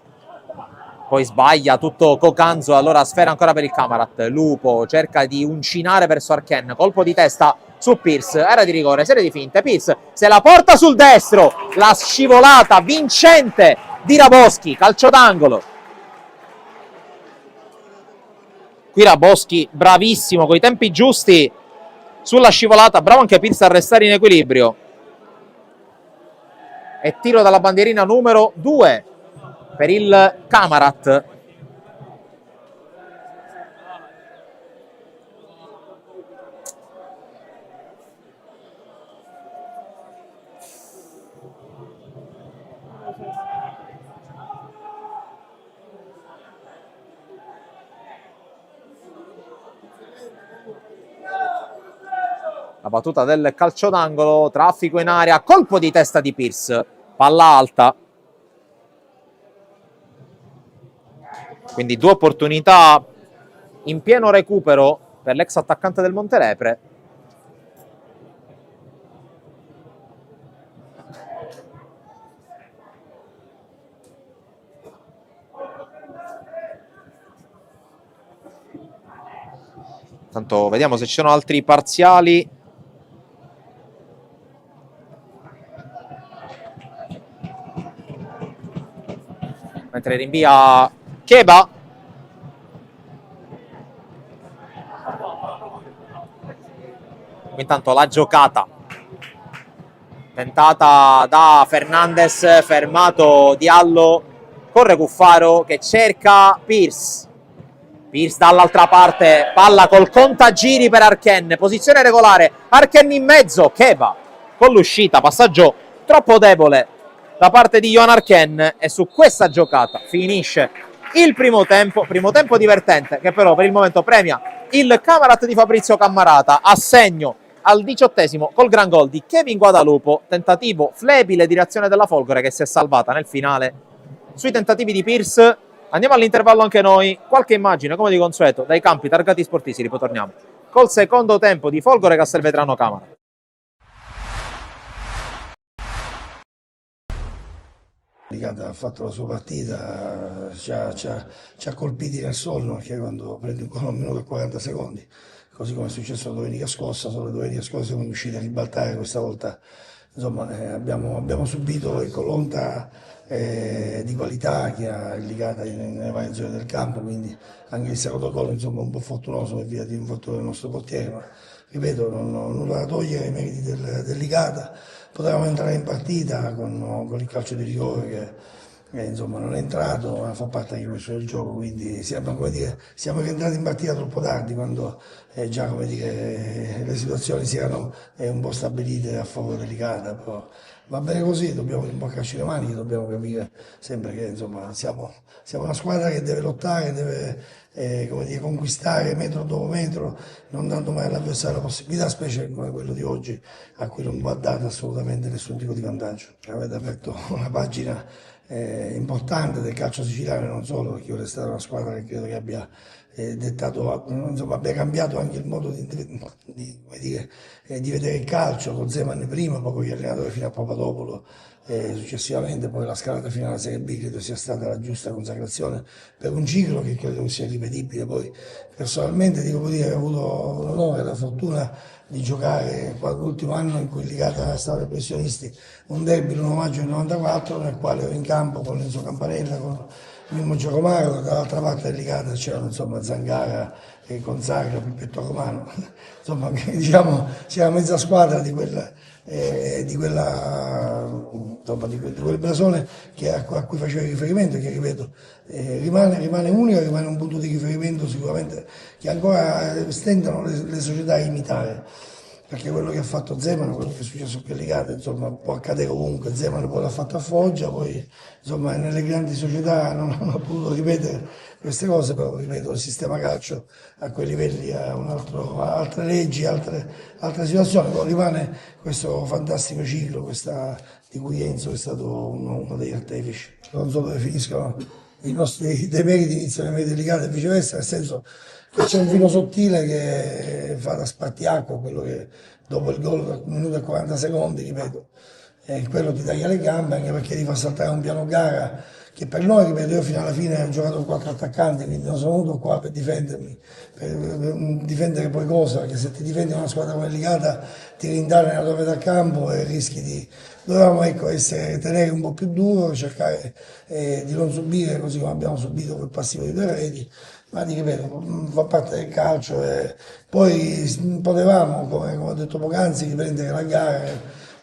poi sbaglia tutto Cocanzo, allora sfera ancora per il Camarat. Lupo cerca di uncinare verso Arken, colpo di testa su Pierce, era di rigore, serie di finte, Pierce se la porta sul destro, la scivolata vincente di Raboschi, calcio d'angolo. Qui Raboschi bravissimo, con i tempi giusti sulla scivolata, bravo anche Pierce a restare in equilibrio. E tiro dalla bandierina numero 2 per il Camarat. La battuta del calcio d'angolo, traffico in area, colpo di testa di Pierce, palla alta. Quindi 2 opportunità in pieno recupero per l'ex attaccante del Montelepre. Tanto vediamo se ci sono altri parziali. Mentre rinvia Keba. Intanto la giocata tentata da Fernandez, fermato Diallo, corre Cuffaro che cerca Pierce dall'altra parte, palla col contagiri per Arken, posizione regolare, Arken in mezzo, Keba con l'uscita, passaggio troppo debole da parte di Johan Arken, e su questa giocata finisce il primo tempo divertente che però per il momento premia il Camarat di Fabrizio Cammarata, a segno al 18esimo col gran gol di Kevin Guadalupo, tentativo flebile di reazione della Folgore che si è salvata nel finale sui tentativi di Pierce. Andiamo all'intervallo anche noi, qualche immagine come di consueto dai campi targati Sportizi, ritorniamo col secondo tempo di Folgore Castelvetrano Camarat. Ha fatto la sua partita, ci ha colpiti nel sonno, perché quando prendi un gol a 1 minuto e 40 secondi, così come è successo la domenica scorsa, solo la domenica scorsa siamo riusciti a ribaltare, questa volta insomma, abbiamo subito l'onta di qualità che ha indicata nelle varie zone del campo, quindi anche il secondo gol insomma un po' fortunoso per via di un fattore del nostro portiere, ma ripeto, non ho nulla da togliere ai meriti del Licata. Potevamo entrare in partita con il calcio di rigore che insomma non è entrato, ma fa parte anche questo del gioco, quindi siamo rientrati in partita troppo tardi, quando già come dire, le situazioni si erano un po' stabilite a favore delicata, però va bene così, dobbiamo rimboccarci le maniche, dobbiamo capire sempre che insomma siamo una squadra che deve lottare, deve come dire, conquistare metro dopo metro, non dando mai all'avversario la possibilità, specie come quello di oggi, a cui non va dato assolutamente nessun tipo di vantaggio. Avete aperto una pagina importante del calcio siciliano, non solo, perché ora è stata una squadra che credo che abbia dettato, insomma, abbia cambiato anche il modo di vedere il calcio, con Zeman prima, poi con gli allenatori fino a Papadopoulos, successivamente poi la scalata fino alla Serie B credo sia stata la giusta consacrazione per un ciclo che credo sia ripetibile. Poi personalmente devo dire che ho avuto l'onore e la fortuna di giocare l'ultimo anno in cui Licata stava ai professionisti un derby l'1 maggio del 94, nel quale ero in campo con Enzo Campanella, con Mimmo Giacomaro, dall'altra parte del Licata c'erano insomma Zangara e Gonzaga, Pippetto Romano, insomma diciamo c'era mezza squadra di quel blasone a cui facevo riferimento, che ripeto rimane unica, rimane un punto di riferimento sicuramente che ancora stentano le società a imitare, perché quello che ha fatto Zeman, quello che è successo qui a Licata, insomma può accadere ovunque. Zeman poi l'ha fatto a Foggia, poi insomma nelle grandi società non hanno potuto ripetere queste cose, però ripeto, il sistema calcio a quei livelli ha altre leggi, altre situazioni, poi rimane questo fantastico ciclo, di cui Enzo è stato uno degli artefici. Non so dove finiscono i nostri demeriti, iniziano i meriti Licata e viceversa, nel senso che c'è un filo sottile che fa da spartiacque, quello che dopo il gol da 1 minuto e 40 secondi, ripeto, quello ti taglia le gambe, anche perché ti fa saltare un piano gara che per noi, ripeto, io fino alla fine ho giocato con 4 attaccanti, quindi non sono venuto qua per difendermi, per difendere poi cosa, perché se ti difendi una squadra come Licata ti rintanano nella tua metà campo e rischi di... Dovevamo tenere un po' più duro, cercare di non subire così come abbiamo subito quel passivo di 2 reti, ma ti ripeto, fa parte del calcio e poi potevamo, come ho detto poc'anzi, riprendere la gara.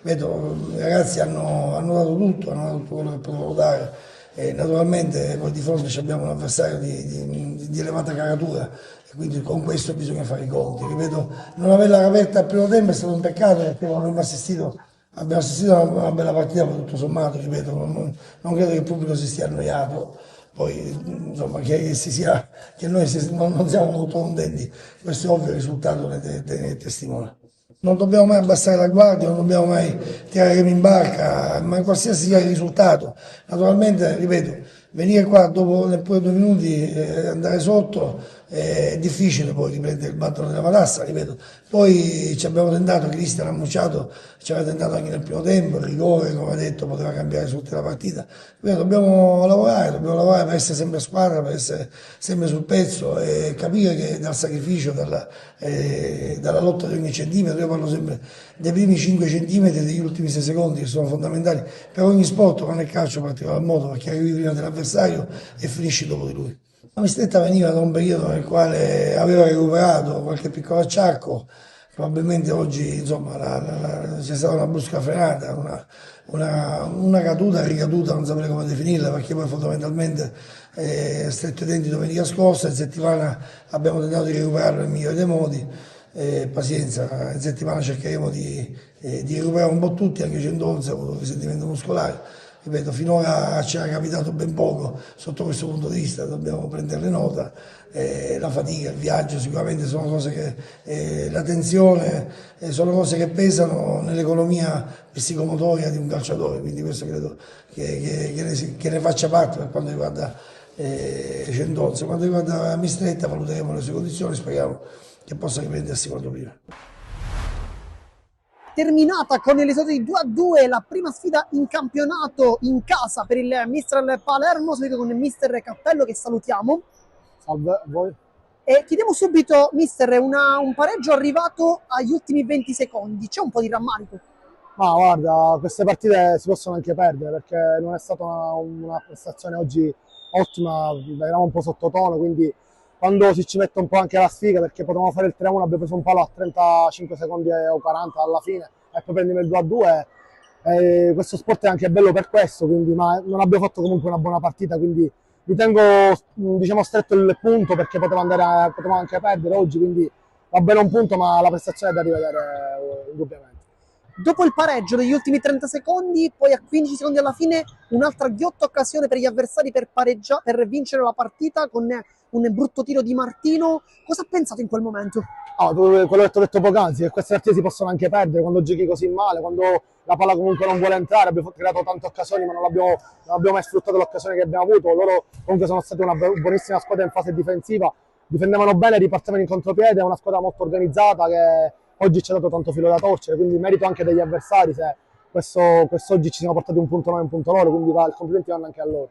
Vedo, i ragazzi hanno dato tutto, hanno dato tutto quello che potevano dare. E naturalmente poi di fronte abbiamo un avversario di elevata caratura e quindi con questo bisogna fare i conti. Ripeto, non averla aperta al primo tempo è stato un peccato, perché abbiamo assistito a una bella partita, ma tutto sommato, ripeto, non credo che il pubblico si stia annoiato. Poi insomma che noi non siamo molto contenti, questo è ovvio, il risultato ne testimonia. Non dobbiamo mai abbassare la guardia, non dobbiamo mai tirare remi in barca, ma qualsiasi sia il risultato. Naturalmente, ripeto, venire qua dopo neppure 2 minuti e andare sotto è difficile poi riprendere il battono della matassa, ripeto. Poi ci abbiamo tentato, Cristian ha mucciato, ci aveva tentato anche nel primo tempo, il rigore, come ha detto, poteva cambiare su tutta la partita. Ripeto, dobbiamo lavorare per essere sempre squadra, per essere sempre sul pezzo e capire che dal sacrificio, dalla lotta di ogni centimetro, io parlo sempre dei primi 5 centimetri e degli ultimi 6 secondi che sono fondamentali per ogni sport, ma nel calcio in particolar modo, perché arrivi prima dell'avversario e finisci dopo di lui. La Mistretta veniva da un periodo nel quale aveva recuperato qualche piccolo acciacco, probabilmente oggi insomma, c'è stata una brusca frenata, una caduta, ricaduta, non saprei come definirla, perché poi fondamentalmente stretto i denti domenica scorsa, in settimana abbiamo tentato di recuperarlo nel migliore dei modi, pazienza, in settimana cercheremo di recuperare un po' tutti, anche 111 ha avuto un risentimento muscolare. Ripeto, finora ci era capitato ben poco sotto questo punto di vista, dobbiamo prenderne nota. La fatica, il viaggio sicuramente sono cose che, la tensione, sono cose che pesano nell'economia psicomotoria di un calciatore, quindi questo credo che ne faccia parte per quanto riguarda Centozzo. Per quanto riguarda Mistretta valuteremo le sue condizioni, speriamo che possa riprendersi quanto prima. Terminata con il risultato di 2-2 la prima sfida in campionato in casa per il Mister Palermo, seguito con il Mister Cappello che salutiamo. Salve a voi. E chiediamo subito, Mister, un pareggio arrivato agli ultimi 20 secondi, c'è un po' di rammarico? Ma guarda, queste partite si possono anche perdere perché non è stata una prestazione oggi ottima, eravamo un po' sottotono, quindi quando si ci mette un po' anche la sfiga, perché potevamo fare il 3-1, abbiamo preso un palo a 35 secondi o 40 alla fine e poi prendiamo il 2-2. Questo sport è anche bello per questo, quindi, ma non abbiamo fatto comunque una buona partita, quindi ritengo diciamo, stretto il punto perché potevamo anche perdere oggi, quindi va bene un punto, ma la prestazione è da rivedere indubbiamente. Dopo il pareggio degli ultimi 30 secondi, poi a 15 secondi alla fine, un'altra ghiotta occasione per gli avversari per vincere la partita con un brutto tiro di Martino. Cosa ha pensato in quel momento? Quello che ti ho detto poc'anzi, che queste partite si possono anche perdere quando giochi così male, quando la palla comunque non vuole entrare. Abbiamo creato tante occasioni, ma non abbiamo mai sfruttato l'occasione che abbiamo avuto. Loro comunque sono stati una buonissima squadra in fase difensiva, difendevano bene, ripartivano in contropiede, è una squadra molto organizzata che oggi ci ha dato tanto filo da torcere, quindi merito anche degli avversari se quest'oggi ci siamo portati un punto noi e un punto loro, quindi i complimenti vanno anche a loro.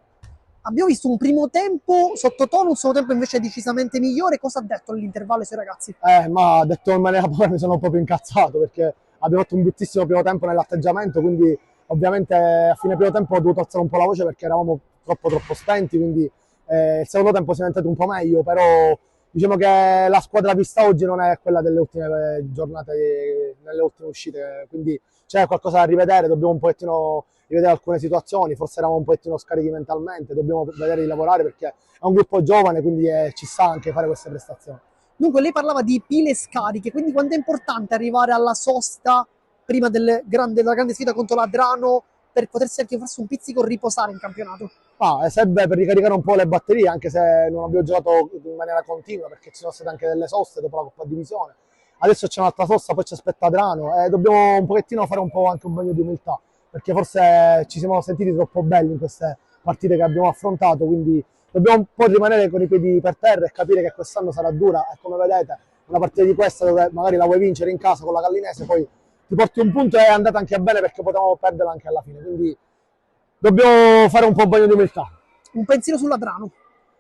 Abbiamo visto un primo tempo sottotono, un secondo tempo invece decisamente migliore. Cosa ha detto all'intervallo ai suoi ragazzi? Ma detto in maniera povera mi sono proprio incazzato perché abbiamo fatto un bruttissimo primo tempo nell'atteggiamento, quindi ovviamente a fine primo tempo ho dovuto alzare un po' la voce perché eravamo troppo spenti, quindi il secondo tempo si è diventato un po' meglio, però diciamo che la squadra vista oggi non è quella delle ultime giornate, nelle ultime uscite, quindi c'è qualcosa da rivedere, dobbiamo un pochettino rivedere alcune situazioni, forse eravamo un pochettino scarichi mentalmente, dobbiamo vedere di lavorare perché è un gruppo giovane, quindi ci sa anche fare queste prestazioni. Dunque lei parlava di pile scariche, quindi quanto è importante arrivare alla sosta prima della grande sfida contro l'Adrano per potersi anche farsi un pizzico riposare in campionato? Serve per ricaricare un po' le batterie, anche se non abbiamo giocato in maniera continua perché ci sono state anche delle soste dopo la Coppa Divisione. Adesso c'è un'altra sosta, poi ci aspetta Adrano e dobbiamo un pochettino fare un po' anche un bagno di umiltà perché forse ci siamo sentiti troppo belli in queste partite che abbiamo affrontato, quindi dobbiamo un po' rimanere con i piedi per terra e capire che quest'anno sarà dura e come vedete una partita di questa dove magari la vuoi vincere in casa con la Gallinese, poi ti porti un punto e è andata anche bene perché potevamo perderla anche alla fine, quindi dobbiamo fare un po' bagno di umiltà. Un pensiero sull'Adrano?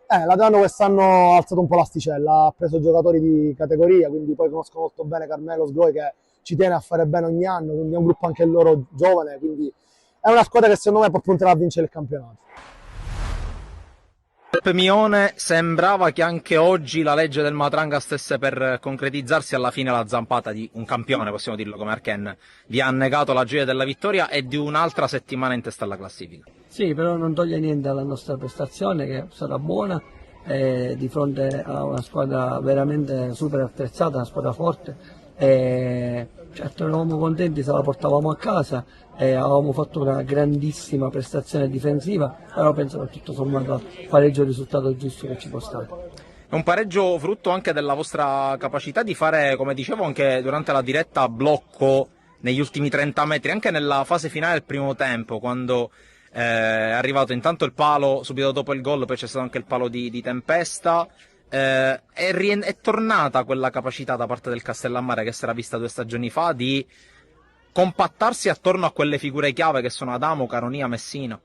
L'Adrano quest'anno ha alzato un po' l'asticella, ha preso giocatori di categoria, quindi poi conosco molto bene Carmelo Sgroi che ci tiene a fare bene ogni anno, quindi è un gruppo anche loro giovane, quindi è una squadra che secondo me può puntare a vincere il campionato. Mione, sembrava che anche oggi la legge del Matranga stesse per concretizzarsi, alla fine la zampata di un campione, possiamo dirlo come Arken, vi ha negato la gioia della vittoria e di un'altra settimana in testa alla classifica. Sì, però non toglie niente alla nostra prestazione che è stata buona di fronte a una squadra veramente super attrezzata, una squadra forte. Certo eravamo contenti se la portavamo a casa e avevamo fatto una grandissima prestazione difensiva, però penso che tutto sommato pareggio è il risultato giusto che ci può stare. È un pareggio frutto anche della vostra capacità di fare, come dicevo anche durante la diretta, blocco negli ultimi 30 metri, anche nella fase finale del primo tempo, quando è arrivato intanto il palo subito dopo il gol, poi c'è stato anche il palo di Tempesta. è tornata quella capacità da parte del Castellammare che si era vista 2 stagioni fa di compattarsi attorno a quelle figure chiave che sono Adamo, Caronia, Messina.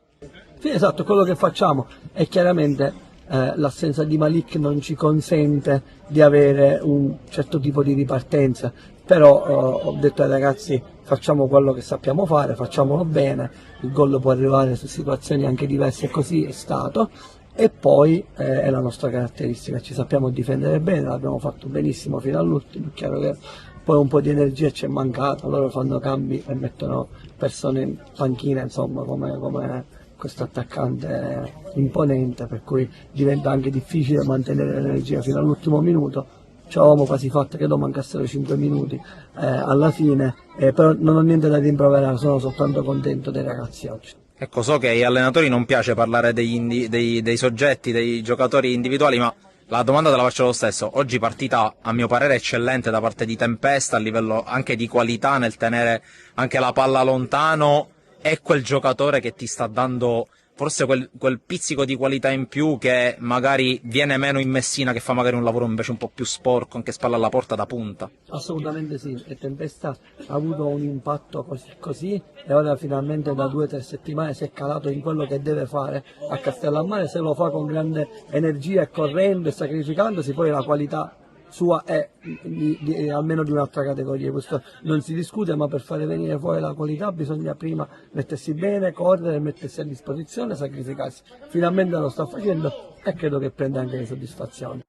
Sì, esatto, quello che facciamo è chiaramente l'assenza di Malik non ci consente di avere un certo tipo di ripartenza, però ho detto ai ragazzi facciamo quello che sappiamo fare, facciamolo bene, il gol può arrivare su situazioni anche diverse e così è stato. E poi è la nostra caratteristica, ci sappiamo difendere bene, l'abbiamo fatto benissimo fino all'ultimo, è chiaro che poi un po' di energia ci è mancata, loro fanno cambi e mettono persone in panchina, insomma, come questo attaccante imponente, per cui diventa anche difficile mantenere l'energia fino all'ultimo minuto. Ci avevamo quasi fatto che mancassero 5 minuti alla fine, però non ho niente da rimproverare, sono soltanto contento dei ragazzi oggi. Ecco, so che agli allenatori non piace parlare dei soggetti, dei giocatori individuali, ma la domanda te la faccio lo stesso. Oggi partita, a mio parere, eccellente da parte di Tempesta, a livello anche di qualità nel tenere anche la palla lontano. È quel giocatore che ti sta dando forse quel pizzico di qualità in più che magari viene meno in Messina, che fa magari un lavoro invece un po' più sporco, anche spalla alla porta da punta. Assolutamente sì, e Tempesta ha avuto un impatto così e ora finalmente da 2 o 3 settimane si è calato in quello che deve fare a Castellammare, se lo fa con grande energia e correndo e sacrificandosi, poi la qualità sua è almeno di un'altra categoria, questo non si discute, ma per fare venire fuori la qualità bisogna prima mettersi bene, correre, mettersi a disposizione, sacrificarsi. Finalmente lo sta facendo e credo che prenda anche le soddisfazioni.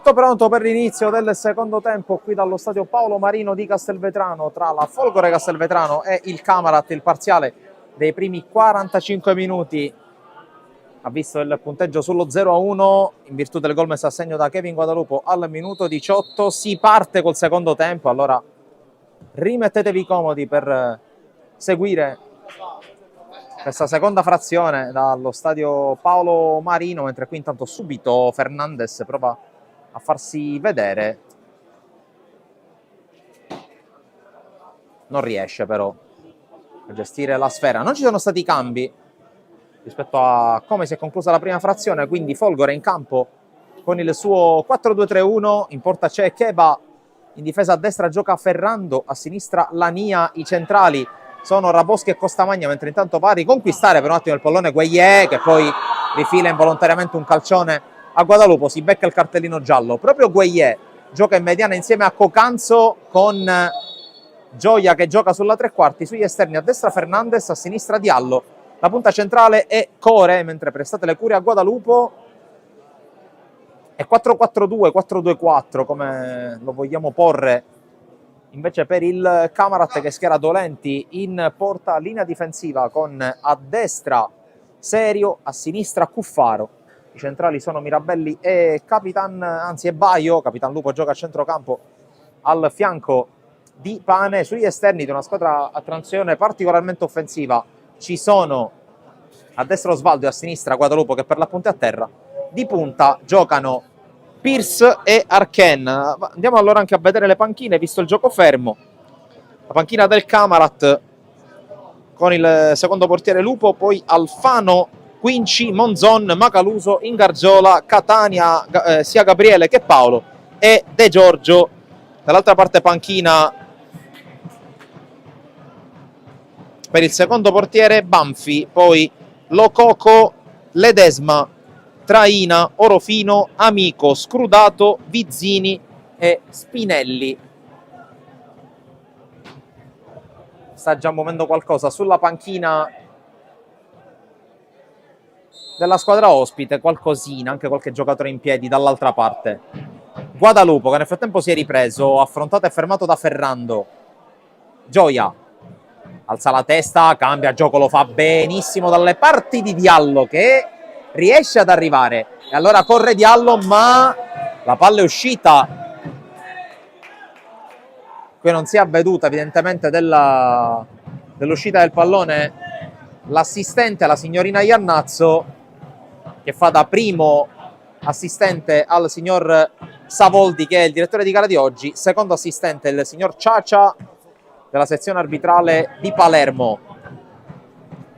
Tutto pronto per l'inizio del secondo tempo qui dallo stadio Paolo Marino di Castelvetrano, tra la Folgore Castelvetrano e il Camarat. Il parziale dei primi 45 minuti ha visto il punteggio sullo 0-1 in virtù del gol messo a segno da Kevin Guadalupo al minuto 18. Si parte col secondo tempo, allora rimettetevi comodi per seguire questa seconda frazione dallo stadio Paolo Marino, mentre qui intanto subito Fernandes prova a farsi vedere, non riesce però a gestire la sfera. Non ci sono stati cambi rispetto a come si è conclusa la prima frazione, quindi Folgore in campo con il suo 4-2-3-1, in porta c'è Keba, in difesa a destra gioca Ferrando, a sinistra Lania, i centrali sono Raboschi e Costamagna, mentre intanto va a riconquistare per un attimo il pallone Gueye, che poi rifila involontariamente un calcione a Guadalupo, si becca il cartellino giallo. Proprio Gueye gioca in mediana insieme a Cocanzo, con Gioia che gioca sulla tre quarti, sugli esterni a destra Fernandes, a sinistra Diallo, la punta centrale è Core, mentre prestate le cure a Guadalupo. È 4-4-2, 4-2-4 come lo vogliamo porre invece per il Camarat, che schiera Dolenti in porta, linea difensiva con a destra Serio, a sinistra Cuffaro. I centrali sono Mirabelli e Baio. Capitan Lupo gioca a centrocampo al fianco di Pane. Sugli esterni di una squadra a transizione particolarmente offensiva ci sono a destra Osvaldo e a sinistra Guadalupo, che per l'appunto è a terra. Di punta giocano Pierce e Arken. Andiamo allora anche a vedere le panchine, visto il gioco fermo. La panchina del Camarat con il secondo portiere Lupo, poi Alfano, Quinci, Monzon, Macaluso, Ingargiola, Catania, sia Gabriele che Paolo e De Giorgio. Dall'altra parte panchina per il secondo portiere Banfi, poi Lococo, Ledesma, Traina, Orofino, Amico, Scrudato, Vizzini e Spinelli. Sta già muovendo qualcosa sulla panchina della squadra ospite, qualcosina, anche qualche giocatore in piedi dall'altra parte. Guadalupo, che nel frattempo si è ripreso, affrontato e fermato da Ferrando. Gioia alza la testa, cambia gioco, lo fa benissimo dalle parti di Diallo, che riesce ad arrivare, e allora corre Diallo, ma la palla è uscita. Qui non si è avveduta evidentemente dell'uscita del pallone l'assistente, la signorina Iannazzo, che fa da primo assistente al signor Savoldi, che è il direttore di gara di oggi, secondo assistente il signor Ciacia della sezione arbitrale di Palermo.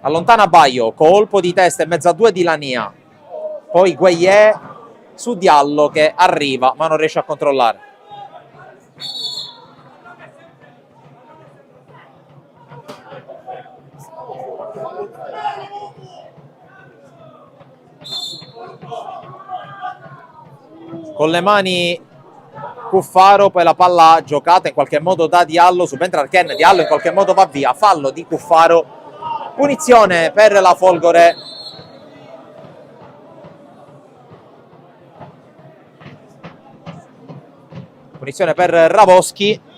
Allontana Baio, colpo di testa in mezzo a due di Lania, poi Gueye su Diallo che arriva ma non riesce a controllare. Con le mani Cuffaro, poi la palla giocata in qualche modo da Diallo, subentra Arken, Diallo in qualche modo va via, fallo di Cuffaro, punizione per la Folgore. Punizione per Raboschi.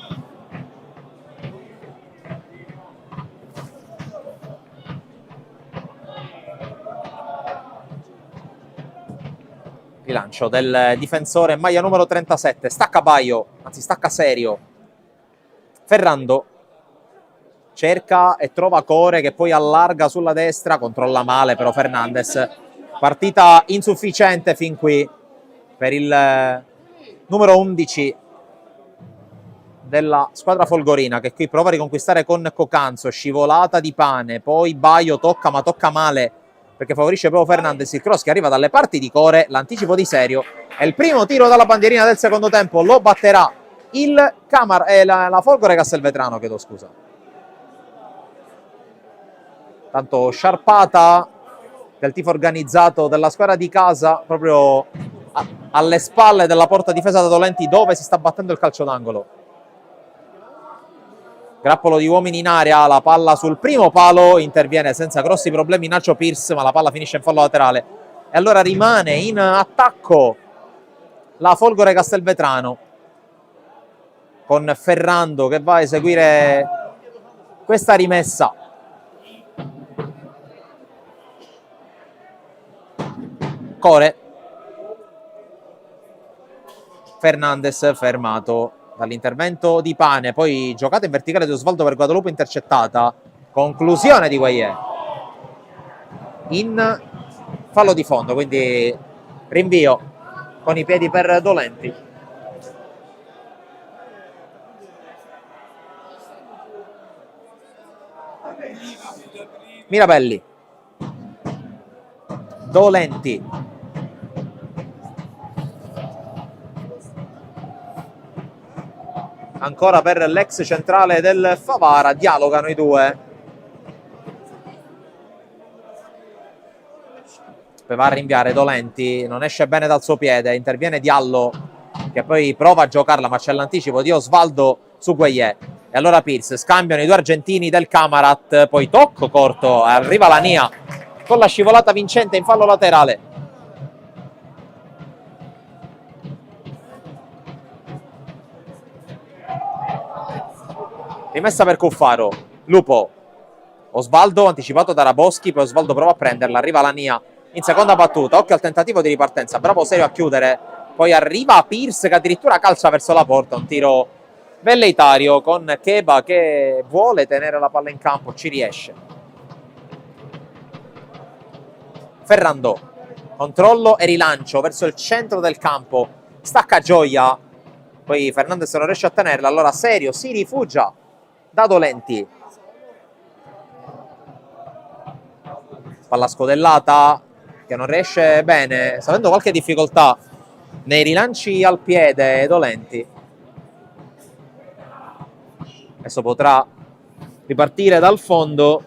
Rilancio del difensore, maglia numero 37, stacca Baio, anzi stacca Serio. Ferrando cerca e trova Core, che poi allarga sulla destra, controlla male però Fernandes. Partita insufficiente fin qui per il numero 11 della squadra folgorina, che qui prova a riconquistare con Cocanzo, scivolata di Pane, poi Baio tocca ma tocca male perché favorisce proprio Fernandes, il cross che arriva dalle parti di Core, l'anticipo di Serio, è il primo tiro dalla bandierina del secondo tempo, lo batterà la Folgore Castelvetrano, chiedo scusa. Tanto sciarpata del tifo organizzato della squadra di casa, proprio alle spalle della porta difesa da Dolenti, dove si sta battendo il calcio d'angolo. Grappolo di uomini in area, la palla sul primo palo, interviene senza grossi problemi Nacho Pierce, ma la palla finisce in fallo laterale. E allora rimane in attacco la Folgore Castelvetrano, con Ferrando che va a eseguire questa rimessa. Core. Fernandez fermato dall'intervento di Pane, poi giocata in verticale di Osvaldo per Guadalupe intercettata. Conclusione di Guagliè in fallo di fondo, quindi rinvio con i piedi per Dolenti. Mirabelli, Dolenti, ancora per l'ex centrale del Favara, dialogano i due. Poi va a rinviare Dolenti, non esce bene dal suo piede, interviene Diallo che poi prova a giocarla, ma c'è l'anticipo di Osvaldo su Guagliè. E allora Pierce, scambiano i due argentini del Camarat, poi tocco corto, arriva Lania con la scivolata vincente in fallo laterale. Rimessa per Cuffaro, Lupo, Osvaldo anticipato da Raboschi, poi Osvaldo prova a prenderla, arriva Lania in seconda battuta, occhio al tentativo di ripartenza, bravo Serio a chiudere, poi arriva Pierce che addirittura calcia verso la porta, un tiro velleitario con Cheba che vuole tenere la palla in campo, ci riesce. Ferrando, controllo e rilancio verso il centro del campo, stacca Gioia, poi Fernandez non riesce a tenerla, allora Serio si rifugia da Dolenti. Palla scodellata che non riesce bene, sta avendo qualche difficoltà nei rilanci al piede Dolenti. Adesso potrà ripartire dal fondo.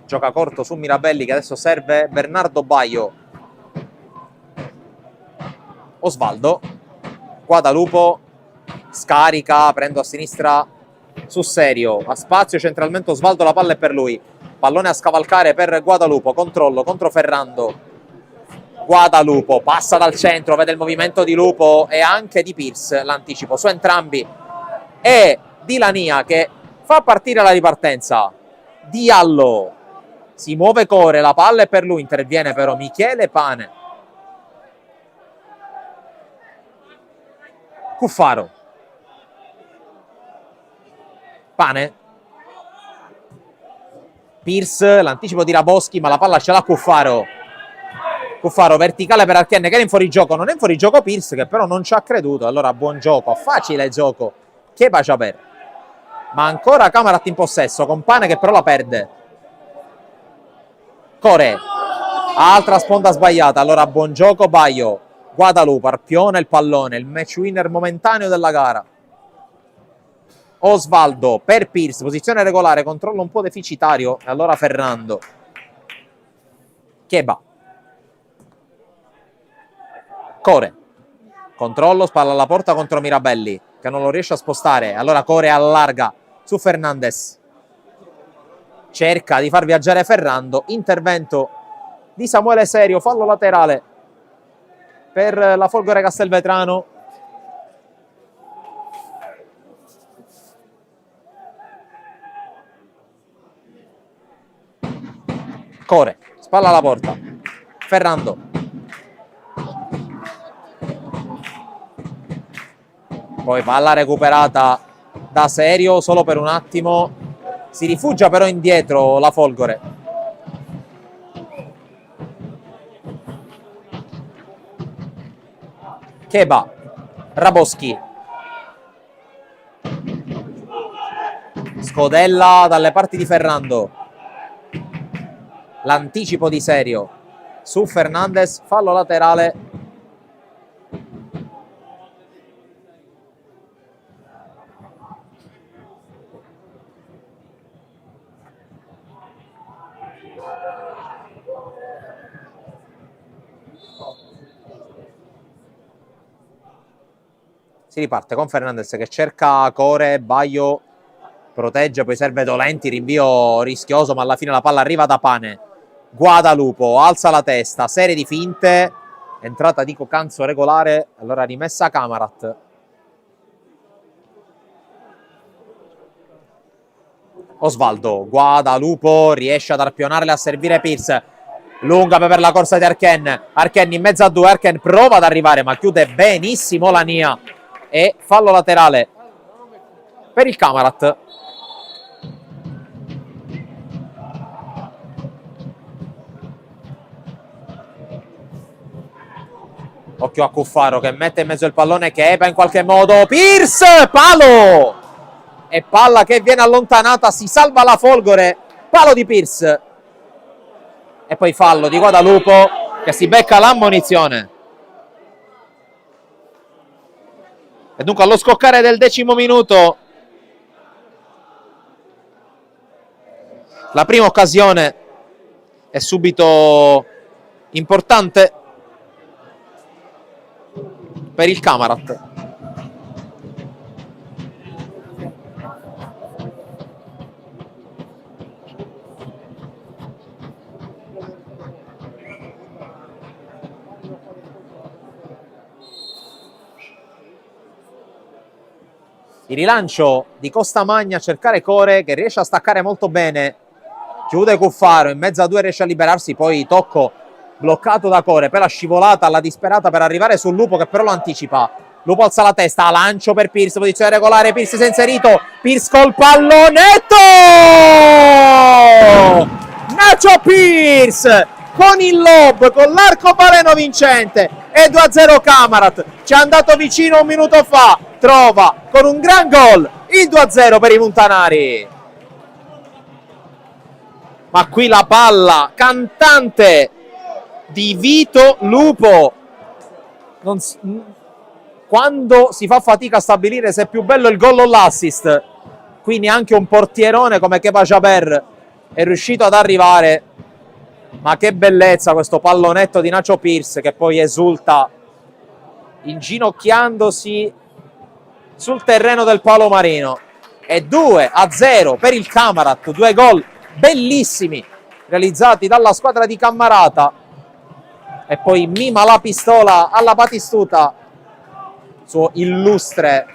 Gioca corto su Mirabelli che adesso serve Bernardo Baio. Osvaldo, Guadalupo, scarica, prendo a sinistra su Serio, a spazio centralmente Osvaldo, la palla è per lui, pallone a scavalcare per Guadalupo, controllo contro Ferrando, Guadalupo passa dal centro, vede il movimento di Lupo e anche di Pierce, l'anticipo su entrambi e di Lania che fa partire la ripartenza. Diallo si muove Core, la palla è per lui, interviene però Michele Pane. Cuffaro, Pane, Pierce, l'anticipo di Raboschi, ma la palla ce l'ha Cuffaro. Cuffaro verticale per Archenne che era in fuorigioco, non è in fuorigioco Pierce che però non ci ha creduto, allora buon gioco, facile gioco, Cheba Jaber. Ma ancora Camarat in possesso, con Pane che però la perde. Core, altra sponda sbagliata, allora buon gioco Baio. Guadalupe, arpiona il pallone, il match winner momentaneo della gara. Osvaldo per Pierce, posizione regolare, controllo un po' deficitario, e allora Ferrando. Cheba. Core. Controllo, spalla alla porta contro Mirabelli, che non lo riesce a spostare, allora Core allarga su Fernandez. Cerca di far viaggiare Ferrando, intervento di Samuele Serio, fallo laterale per la Folgore Castelvetrano. Core, spalla alla porta, Ferrando. Poi palla recuperata da Serio solo per un attimo, si rifugia però indietro la Folgore. Cheba, Raboschi, scodella dalle parti di Ferrando, l'anticipo di Serio su Fernandez, fallo laterale. Si riparte con Fernandez che cerca Core, Baio protegge, poi serve Dolenti, rinvio rischioso, ma alla fine la palla arriva da Pane. Guadalupo alza la testa, serie di finte, entrata di Cocanzo regolare, allora rimessa a Camarat. Osvaldo, Guadalupo riesce ad arpionarle, a servire Pierce, lunga per la corsa di Arken, Arken in mezzo a due, Arken prova ad arrivare ma chiude benissimo la Nia e fallo laterale per il Camarat. Occhio a Cuffaro che mette in mezzo il pallone, che Epa in qualche modo, Pierce, palo! E palla che viene allontanata, si salva la Folgore, palo di Pierce. E poi fallo di Guadalupo che si becca l'ammonizione. E dunque allo scoccare del 10° minuto, la prima occasione è subito importante per il Camarat. Il rilancio di Costamagna a cercare Core, che riesce a staccare molto bene, chiude Cuffaro, in mezzo a due riesce a liberarsi, poi tocco bloccato da Core, per la scivolata alla disperata per arrivare sul Lupo che però lo anticipa. Lupo alza la testa, lancio per Pierce, posizione regolare, Pierce si è inserito, Pierce col pallonetto! Nacho Pierce con il lob, con l'arcobaleno vincente, e 2-0 Camarat, ci è andato vicino un minuto fa, trova con un gran gol il 2-0 per i montanari. Ma qui la palla cantante di Vito Lupo, quando si fa fatica a stabilire se è più bello il gol o l'assist, qui neanche un portierone come Kepa Jaber è riuscito ad arrivare. Ma che bellezza questo pallonetto di Nacho Pierce, che poi esulta inginocchiandosi sul terreno del palo marino. E 2-0 per il Camarat, due gol bellissimi realizzati dalla squadra di Cammarata. E poi mima la pistola alla Batistuta, suo illustre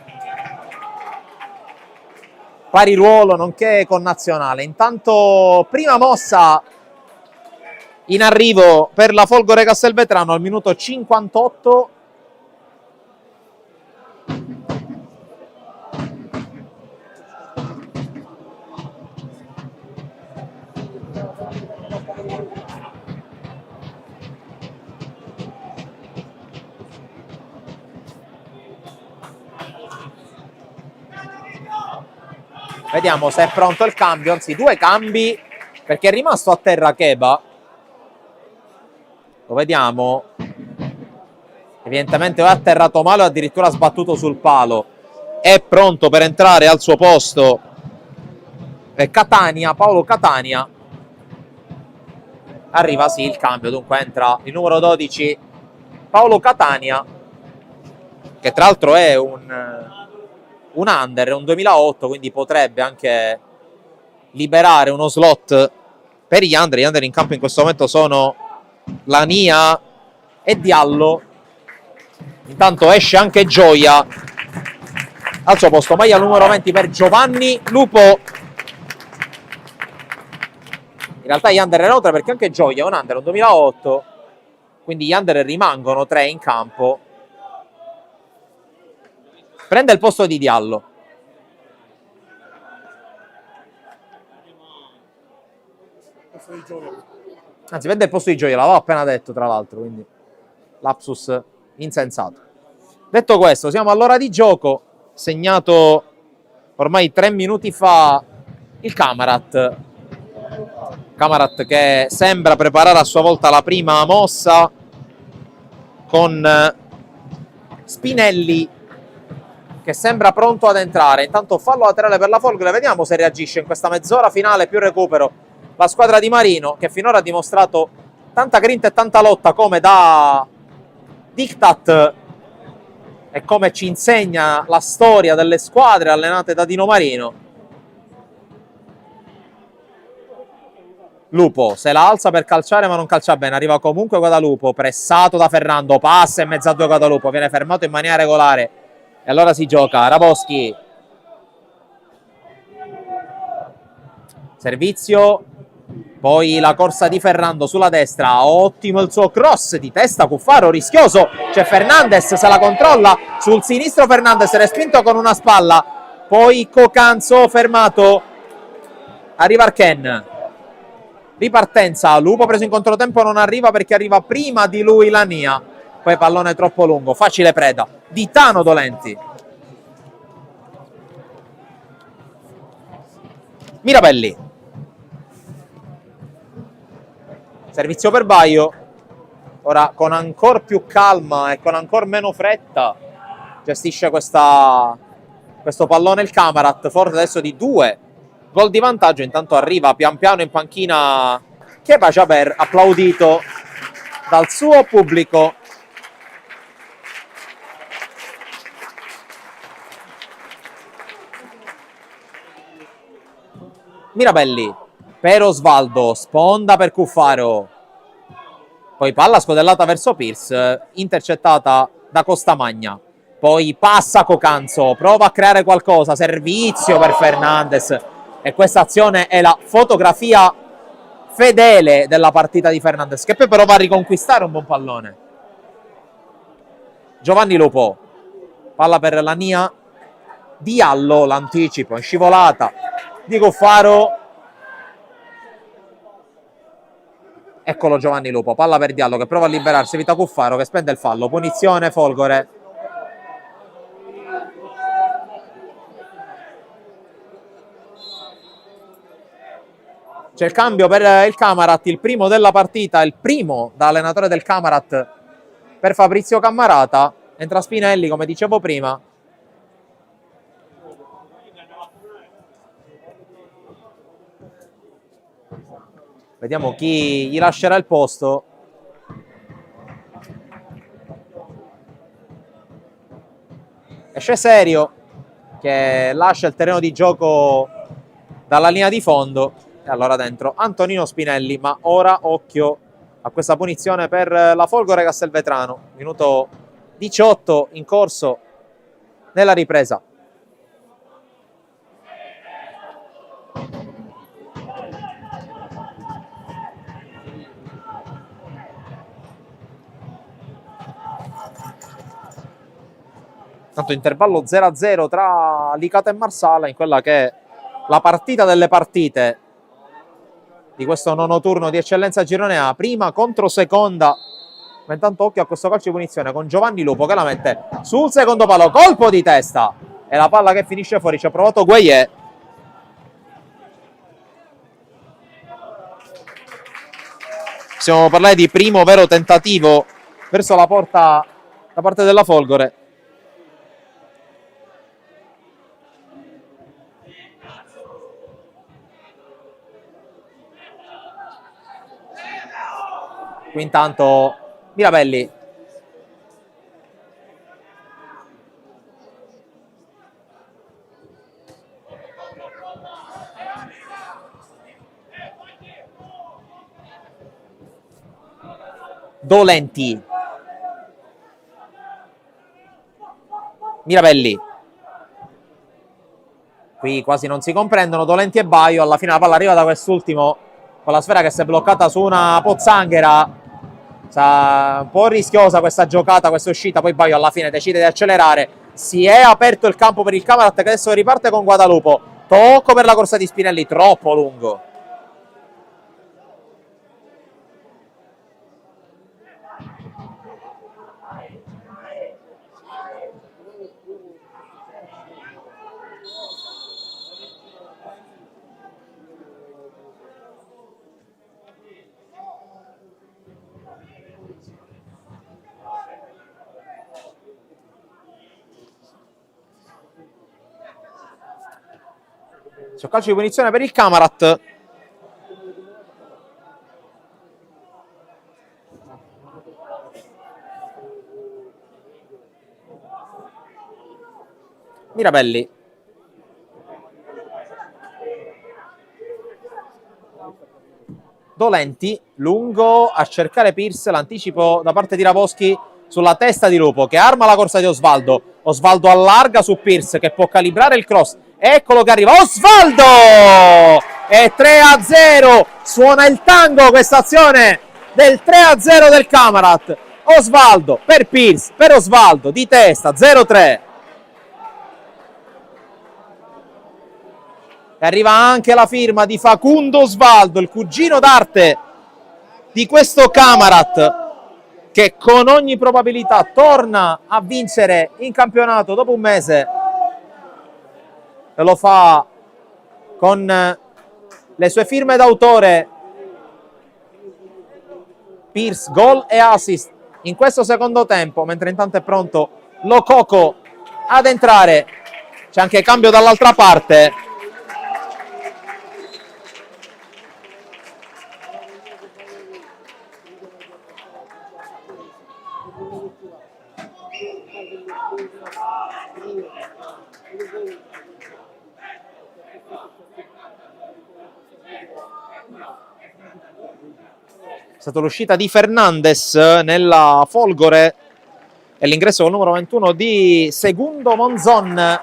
pariruolo nonché connazionale. Intanto prima mossa in arrivo per la Folgore Castelvetrano al minuto 58. Vediamo se è pronto il cambio, anzi due cambi, perché è rimasto a terra Kepa. Lo vediamo, evidentemente o è atterrato male o addirittura sbattuto sul palo. È pronto per entrare al suo posto Catania, Paolo Catania. Arriva sì il cambio, dunque entra il numero 12 Paolo Catania, che tra l'altro è un under, è un 2008, quindi potrebbe anche liberare uno slot per gli under. Gli under in campo in questo momento sono Lania e Diallo. Intanto esce anche Gioia al suo posto, maglia numero 20 per Giovanni Lupo. In realtà gli under erano 3 perché anche Gioia è un under, un 2008, quindi gli under rimangono 3 in campo. Prende il posto di Diallo. Anzi, prende il posto di Gioia, l'avevo appena detto tra l'altro, quindi lapsus insensato. Detto questo, siamo all'ora di gioco, segnato ormai 3 minuti fa il Camarat. Camarat che sembra preparare a sua volta la prima mossa con Spinelli che sembra pronto ad entrare. Intanto fallo laterale per la Folgore, vediamo se reagisce in questa mezz'ora finale più recupero la squadra di Marino, che finora ha dimostrato tanta grinta e tanta lotta come da diktat e come ci insegna la storia delle squadre allenate da Dino Marino. Lupo se la alza per calciare ma non calcia bene, arriva comunque Guadalupo, pressato da Fernando, passa in mezzo a due Guadalupo, viene fermato in maniera regolare e allora si gioca. Raboschi, servizio, poi la corsa di Fernando sulla destra, ottimo il suo cross di testa, Cuffaro rischioso, c'è Fernandes, se la controlla, sul sinistro Fernandes respinto con una spalla, poi Cocanzo fermato, arriva Arken, ripartenza, Lupo preso in controtempo, non arriva perché arriva prima di lui Lania, poi pallone troppo lungo, facile preda di Tano Dolenti. Mirabelli, servizio per Baio, ora con ancora più calma e con ancora meno fretta gestisce questo pallone il Camarat, forte adesso di 2 gol di vantaggio. Intanto arriva pian piano in panchina Kepa Jaber, applaudito dal suo pubblico. Mirabelli per Osvaldo, sponda per Cuffaro, poi palla scodellata verso Pierce, intercettata da Costamagna, poi passa Cocanzo, prova a creare qualcosa, servizio per Fernandes e questa azione è la fotografia fedele della partita di Fernandes, che poi prova a riconquistare un buon pallone. Giovanni Lupo, palla per Lania, Diallo, l'anticipo in scivolata di Cuffaro, eccolo Giovanni Lupo, palla per Diallo che prova a liberarsi, evita Cuffaro che spende il fallo, punizione Folgore. C'è il cambio per il Camarat, il primo della partita, il primo da allenatore del Camarat per Fabrizio Cammarata, entra Spinelli come dicevo prima. Vediamo chi gli lascerà il posto. Esce Serio che lascia il terreno di gioco dalla linea di fondo e allora dentro Antonino Spinelli, ma ora occhio a questa punizione per la Folgore Castelvetrano, minuto 18 in corso nella ripresa. Tanto intervallo 0-0 tra Licata e Marsala in quella che è la partita delle partite di questo nono turno di Eccellenza Girone A, prima contro seconda. Ma intanto occhio a questo calcio di punizione con Giovanni Lupo che la mette sul secondo palo, colpo di testa e la palla che finisce fuori, ci ha provato Gueye. Stiamo parlando di primo vero tentativo verso la porta da parte della Folgore. Qui intanto Mirabelli. Dolenti. Mirabelli. Qui quasi non si comprendono Dolenti e Baio, alla fine la palla arriva da quest'ultimo con la sfera che si è bloccata su una pozzanghera. Un po' rischiosa questa giocata, questa uscita, poi Baio alla fine decide di accelerare, si è aperto il campo per il Camarat che adesso riparte con Guadalupo, tocco per la corsa di Spinelli, troppo lungo. C'è calcio di punizione per il Camarat. Mirabelli. Dolenti, lungo a cercare Pierce, l'anticipo da parte di Ravoschi sulla testa di Lupo che arma la corsa di Osvaldo. Osvaldo allarga su Pierce che può calibrare il cross. Eccolo che arriva Osvaldo! E 3-0, suona il tango questa azione del 3-0 del Camarat. Osvaldo per Pierce, per Osvaldo di testa, 0-3. E arriva anche la firma di Facundo Osvaldo, il cugino d'arte di questo Camarat, che con ogni probabilità torna a vincere in campionato dopo un mese. E lo fa con le sue firme d'autore. Pierce, gol e assist in questo secondo tempo, mentre intanto è pronto Lococo ad entrare. C'è anche cambio dall'altra parte. È stata l'uscita di Fernandez nella Folgore e l'ingresso col numero 21 di Segundo Monzon.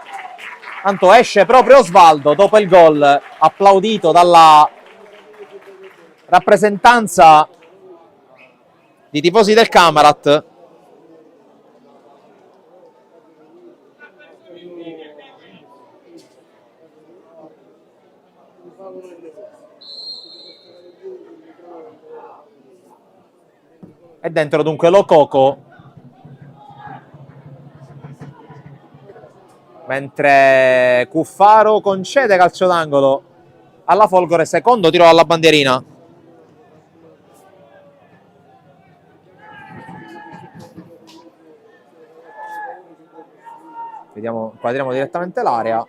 Tanto esce proprio Osvaldo dopo il gol, applaudito dalla rappresentanza di tifosi del Camarat. E dentro dunque Lococo, mentre Cuffaro concede calcio d'angolo alla Folgore, secondo tiro alla bandierina. Vediamo, quadriamo direttamente l'area.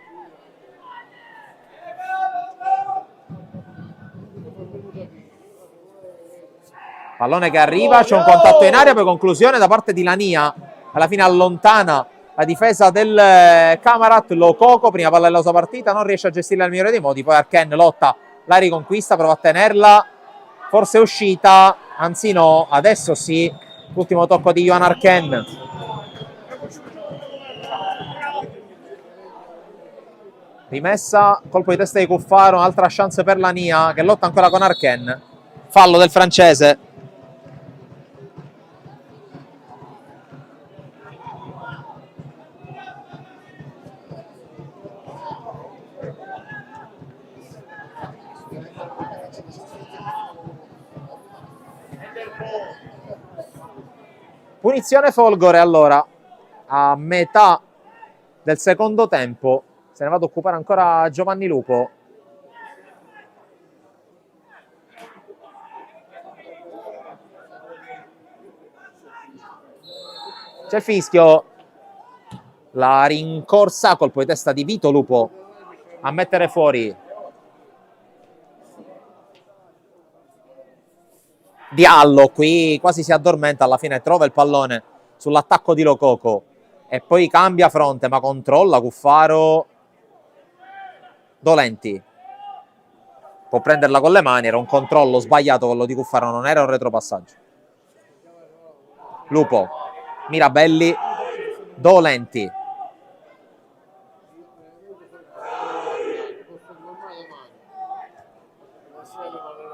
Pallone che arriva, c'è un contatto in aria, poi conclusione da parte di Lania. Alla fine allontana la difesa del Camarat. Lococo, prima palla della sua partita, non riesce a gestirla al migliore dei modi. Poi Arken lotta, la riconquista, prova a tenerla. Forse è uscita, anzi no, adesso sì. L'ultimo tocco di Johan Arken. Rimessa, colpo di testa di Cuffaro, un'altra chance per Lania che lotta ancora con Arken. Fallo del francese. Punizione Folgore allora, a metà del secondo tempo, se ne va ad occupare ancora Giovanni Lupo. C'è il fischio, la rincorsa, colpo di testa di Vito Lupo a mettere fuori Diallo. Qui quasi si addormenta, alla fine trova il pallone sull'attacco di Lococo e poi cambia fronte, ma controlla Cuffaro. Dolenti può prenderla con le mani, era un controllo sbagliato quello di Cuffaro, non era un retropassaggio. Lupo, Mirabelli, Dolenti.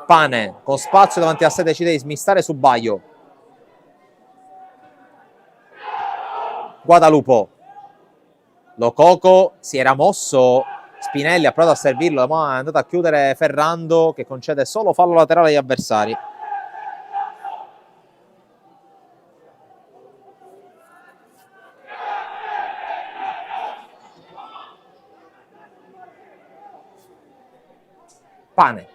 Pane con spazio davanti a 7, decide di smistare su Baio. Guadalupo, Lococo si era mosso, Spinelli ha provato a servirlo, ma è andato a chiudere Ferrando che concede solo fallo laterale agli avversari. Pane,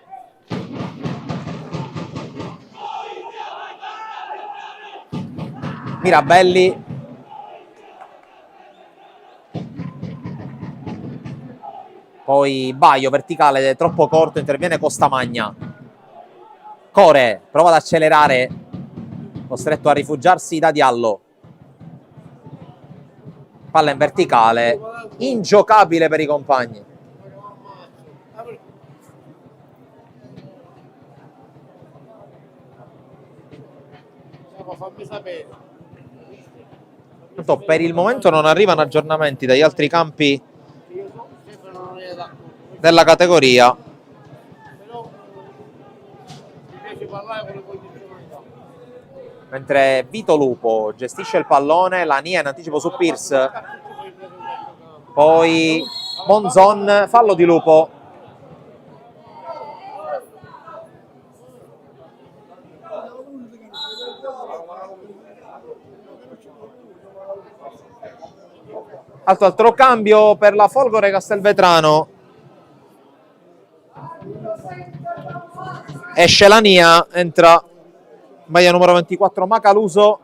Mirabelli, poi Baio verticale troppo corto, interviene Costamagna. Core prova ad accelerare, costretto a rifugiarsi da Diallo. Palla in verticale, ingiocabile per i compagni. Tanto per il momento non arrivano aggiornamenti dagli altri campi della categoria. Mentre Vito Lupo gestisce il pallone, Lania in anticipo su Pierce, poi Monzon, fallo di Lupo. Altro cambio per la Folgore Castelvetrano. Esce Lania, entra maglia numero 24 Macaluso.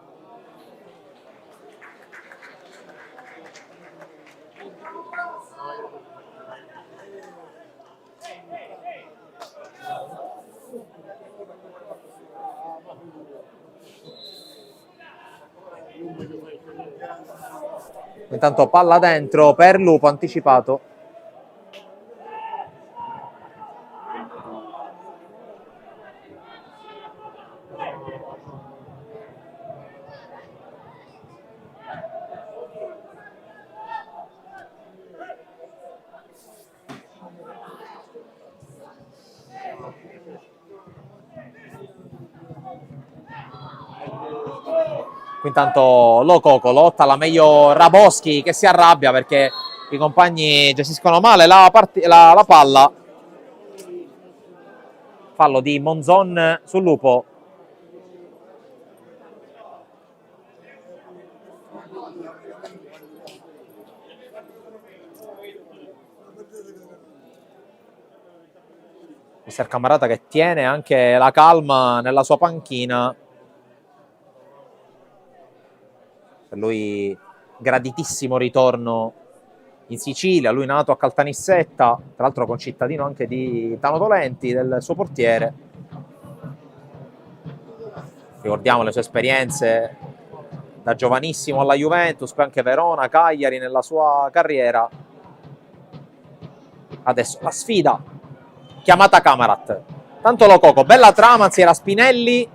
Intanto palla dentro per Lupo, anticipato. Intanto Lococo lotta la meglio Raboschi, che si arrabbia perché i compagni gestiscono male la palla. Fallo di Monzon sul Lupo. Mister Cammarata che tiene anche la calma nella sua panchina. Per lui graditissimo ritorno in Sicilia, lui nato a Caltanissetta, tra l'altro concittadino anche di Tano Dolenti, del suo portiere. Ricordiamo le sue esperienze da giovanissimo alla Juventus, poi anche Verona, Cagliari nella sua carriera. Adesso la sfida, chiamata Camarat. Tanto Lococo, bella trama, anzi era Spinelli,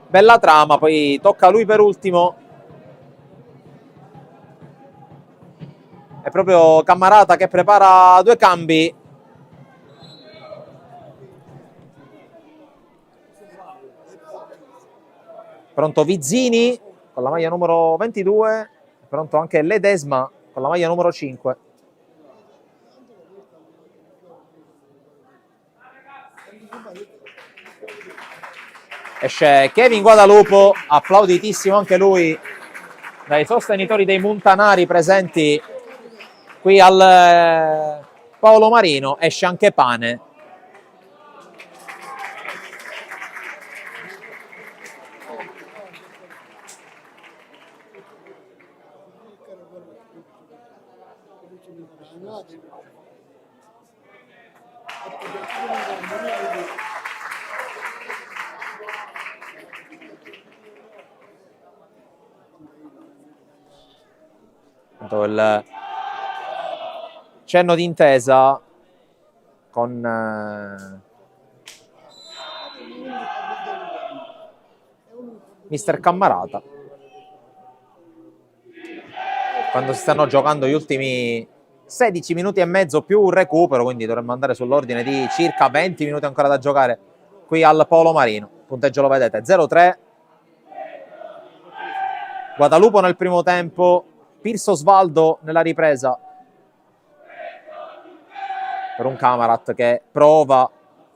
bella trama, poi tocca a lui per ultimo. È proprio Cammarata che prepara due cambi. Pronto Vizzini con la maglia numero 22. Pronto anche Ledesma con la maglia numero 5. Esce Kevin Guadalupo, applauditissimo anche lui dai sostenitori dei Montanari presenti qui al Paolo Marino. Esce anche Pane. Il cenno d'intesa con Mister Cammarata quando si stanno giocando gli ultimi 16 minuti e mezzo più un recupero, quindi dovremmo andare sull'ordine di circa 20 minuti ancora da giocare qui al Paolo Marino. Il punteggio lo vedete, 0-3. Guadalupo nel primo tempo, Pirso Osvaldo nella ripresa per un Camarat che prova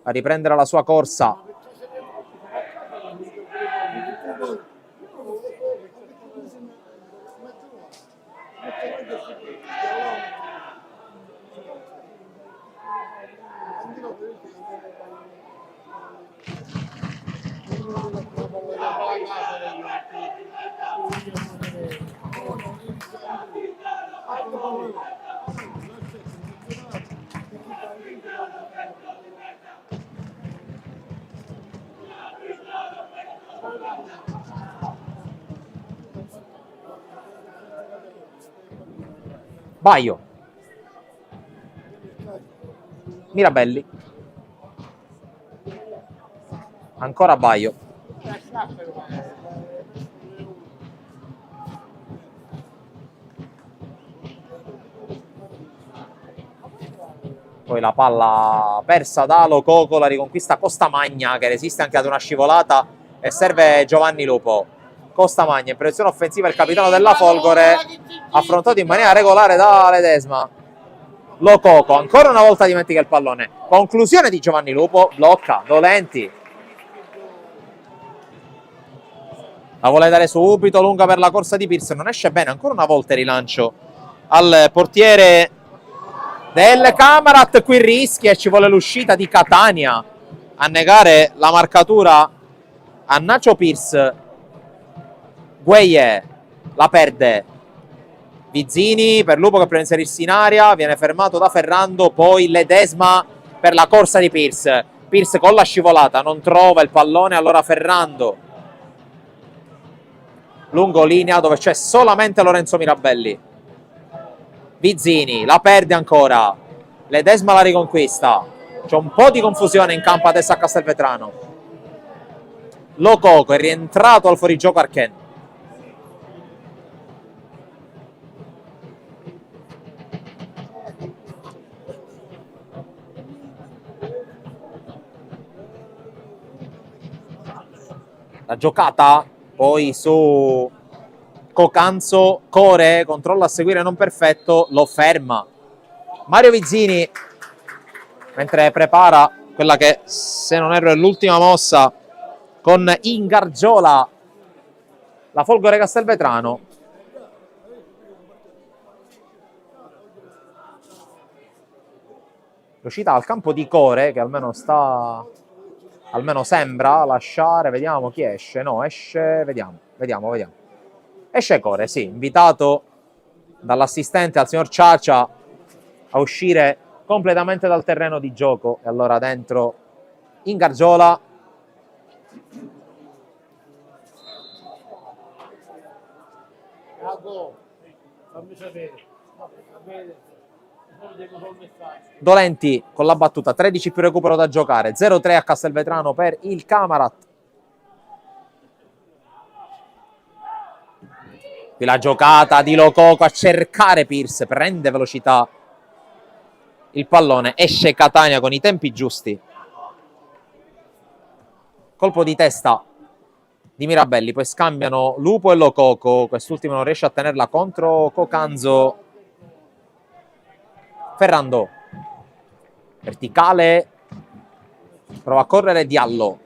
a riprendere la sua corsa. Baio, Mirabelli, ancora Baio, Poi la palla persa da Lococo, la riconquista Costamagna che resiste anche ad una scivolata e serve Giovanni Lupo. Costamagna in posizione offensiva, il capitano della Folgore, affrontato in maniera regolare da Ledesma. Lococo ancora una volta dimentica il pallone, conclusione di Giovanni Lupo, blocca Dolenti, la vuole dare subito lunga per la corsa di Pierce, non esce bene, ancora una volta il rilancio al portiere del Camarat, qui rischia e ci vuole l'uscita di Catania a negare la marcatura a Nacho Pierce. Gueye la perde, Vizzini per Lupo che prova a inserirsi in area, viene fermato da Ferrando, poi Ledesma per la corsa di Pierce. Pierce con la scivolata non trova il pallone, allora Ferrando lungo linea dove c'è solamente Lorenzo Mirabelli. Vizzini la perde ancora, Ledesma la riconquista, c'è un po' di confusione in campo adesso a Castelvetrano. Lococo è rientrato al fuorigioco Archen. La giocata poi su Cocanzo, Core controlla a seguire non perfetto, lo ferma Mario Vizzini mentre prepara quella che, se non erro, è l'ultima mossa con Ingargiola, la Folgore Castelvetrano. L'uscita al campo di Core che almeno sembra lasciare, vediamo chi esce, no, esce, vediamo. Esce Core, sì, invitato dall'assistente al signor Ciaccia a uscire completamente dal terreno di gioco. E allora dentro Ingargiola. Dolenti con la battuta, 13 più recupero da giocare, 0-3 a Castelvetrano per il Camarat. Qui la giocata di Lococo a cercare Pierce, prende velocità il pallone, esce Catania con i tempi giusti. Colpo di testa di Mirabelli, poi scambiano Lupo e Lococo, quest'ultimo non riesce a tenerla contro Cocanzo. Ferrando, verticale, prova a correre Diallo.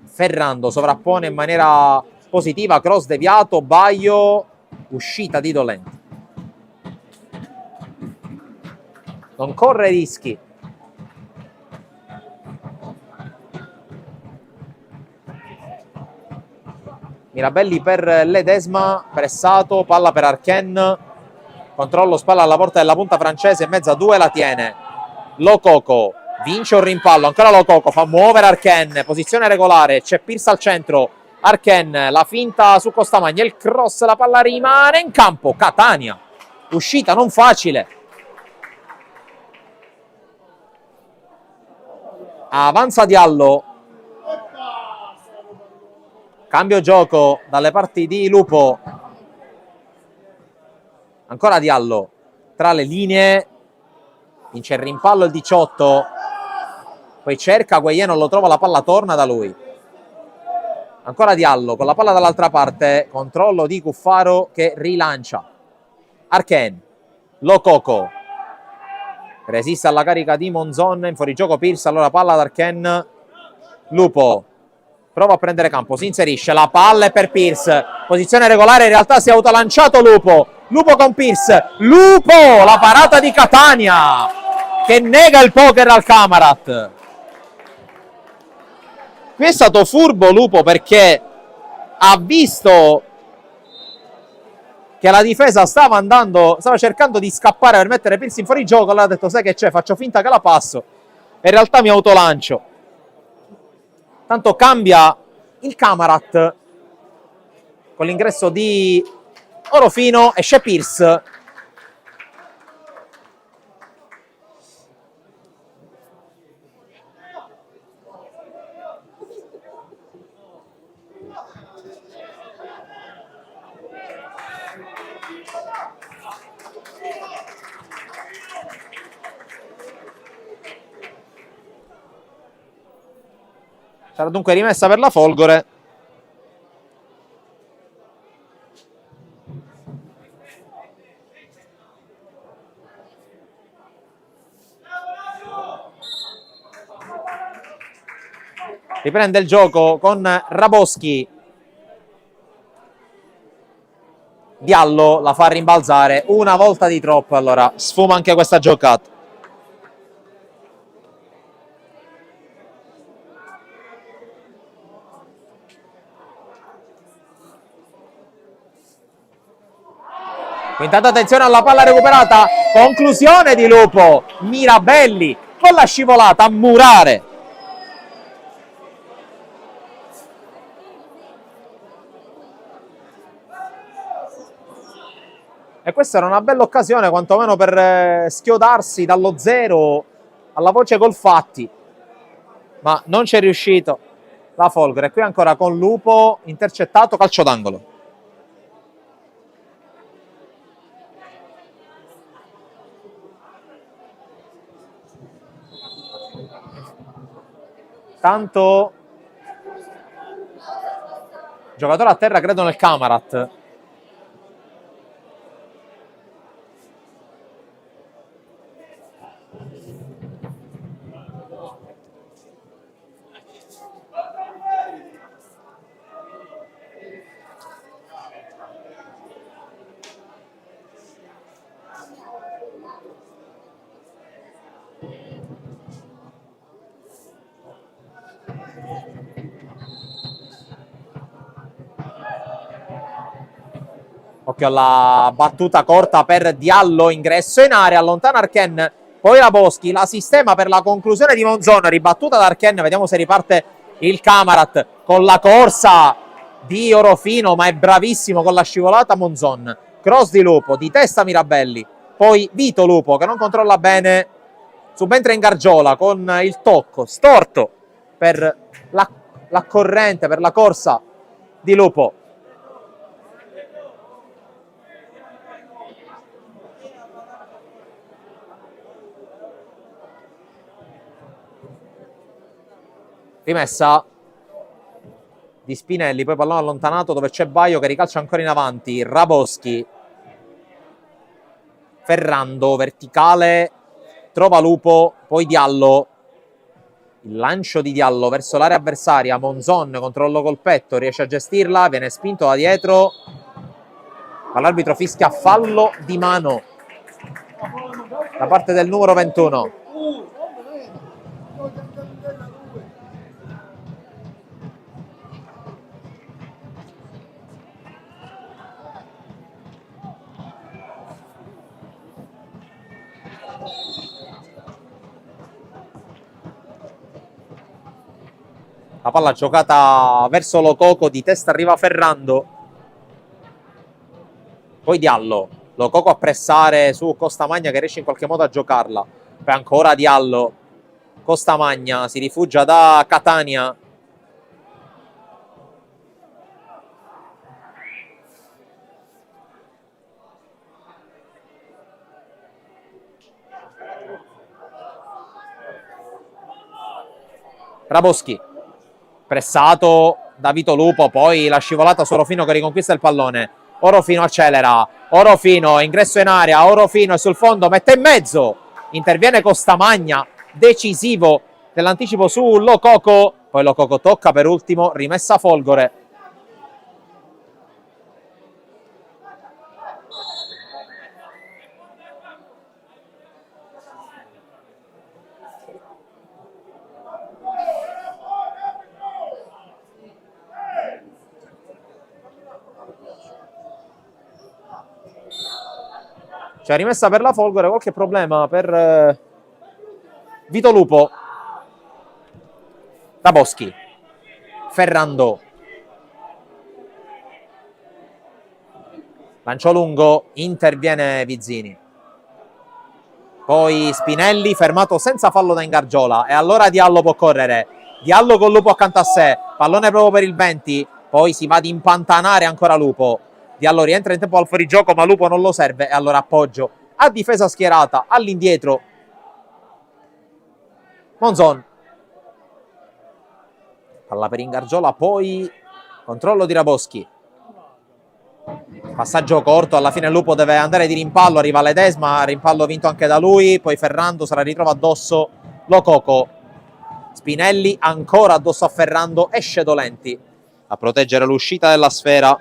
Ferrando sovrappone in maniera positiva, cross deviato, Baio, uscita di Dolenti. Non corre rischi. Mirabelli per Ledesma, pressato, palla per Archen, controllo spalla alla porta della punta francese, in mezzo a due la tiene Lococo, vince un rimpallo, ancora Lococo, fa muovere Archen, posizione regolare, c'è Pierce al centro, Archen, la finta su Costamagna, il cross, la palla rimane in campo, Catania, uscita non facile. Avanza Diallo, cambio gioco dalle parti di Lupo, ancora Diallo tra le linee, vince il rimpallo il 18, poi cerca Gueye, non lo trova, la palla torna da lui, ancora Diallo con la palla dall'altra parte, controllo di Cuffaro che rilancia. Archen, Lococo resiste alla carica di Monzon, in fuorigioco Pierce, allora palla ad Archen, Lupo prova a prendere campo, si inserisce, la palla è per Pierce, posizione regolare, in realtà si è autolanciato Lupo con Pierce, Lupo, la parata di Catania che nega il poker al Camarat. Qui è stato furbo Lupo perché ha visto che la difesa stava cercando di scappare per mettere Pierce in fuorigioco, allora ha detto sai che c'è, faccio finta che la passo e in realtà mi autolancio. Tanto cambia il Camarat con l'ingresso di Orofino, esce Pierce. Sarà dunque rimessa per la Folgore. Riprende il gioco con Raboschi. Diallo la fa rimbalzare una volta di troppo, allora sfuma anche questa giocata. Intanto attenzione alla palla recuperata, conclusione di Lupo, Mirabelli con la scivolata a murare. E questa era una bella occasione quantomeno per schiodarsi dallo 0 alla voce gol fatti, ma non c'è riuscito la Folgore. E qui ancora con Lupo intercettato, calcio d'angolo. Tanto giocatore a terra, credo nel Camarat. Occhio alla battuta corta per Diallo, ingresso in area, allontana Archen, poi Raboschi, la sistema per la conclusione di Monzon, ribattuta da Archen, vediamo se riparte il Camarat con la corsa di Orofino, ma è bravissimo con la scivolata Monzon. Cross di Lupo, di testa Mirabelli, poi Vito Lupo che non controlla bene, subentra in Gargiola con il tocco storto per la corrente, per la corsa di Lupo. Rimessa di Spinelli, poi pallone allontanato dove c'è Baio che ricalcia ancora in avanti. Raboschi, Ferrando, verticale, trova Lupo, poi Diallo. Il lancio di Diallo verso l'area avversaria, Monzon, controllo col petto, riesce a gestirla, viene spinto da dietro, ma l'arbitro fischia fallo di mano da parte del numero 21. La palla giocata verso Lococo, di testa arriva Ferrando, poi Diallo, Lococo a pressare su Costamagna che riesce in qualche modo a giocarla, poi ancora Diallo, Costamagna si rifugia da Catania, Raboschi, pressato da Vito Lupo, poi la scivolata su Orofino che riconquista il pallone. Orofino accelera, Orofino ingresso in area, Orofino è sul fondo, mette in mezzo, interviene Costamagna, decisivo dell'anticipo su Lococo, poi Lococo tocca per ultimo, rimessa Folgore. C'è rimessa per la Folgore, qualche problema per Vito Lupo. Raboschi, Ferrando, lancio lungo, interviene Vizzini, poi Spinelli fermato senza fallo da Ingargiola e allora Diallo può correre, Diallo con Lupo accanto a sé, pallone proprio per il 20, poi si va ad impantanare ancora Lupo. Diallo rientra in tempo al fuorigioco, ma Lupo non lo serve e allora appoggio a difesa schierata, all'indietro Monzon, Palla per Ingargiola, poi controllo di Raboschi. Passaggio corto, alla fine Lupo deve andare di rimpallo, arriva Ledesma, rimpallo vinto anche da lui, poi Ferrando se la ritrova addosso Lococo. Spinelli ancora addosso a Ferrando, esce Dolenti a proteggere l'uscita della sfera.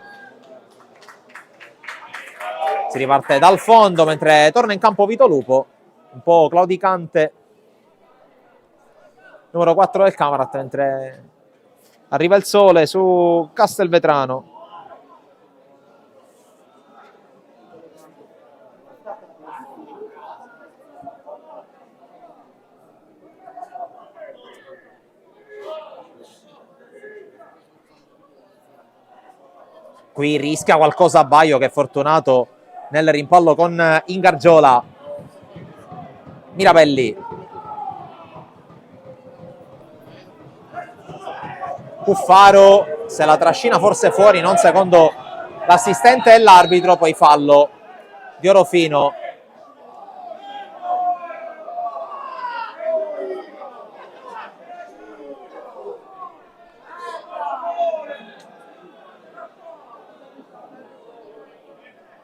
Si riparte dal fondo mentre torna in campo Vito Lupo, un po' claudicante, numero 4 del Camarat, mentre arriva il sole su Castelvetrano. Qui rischia qualcosa Baio, che è fortunato nel rimpallo con Ingargiola. Mirabelli. Cuffaro se la trascina forse fuori, non secondo l'assistente e l'arbitro, poi fallo di Orofino.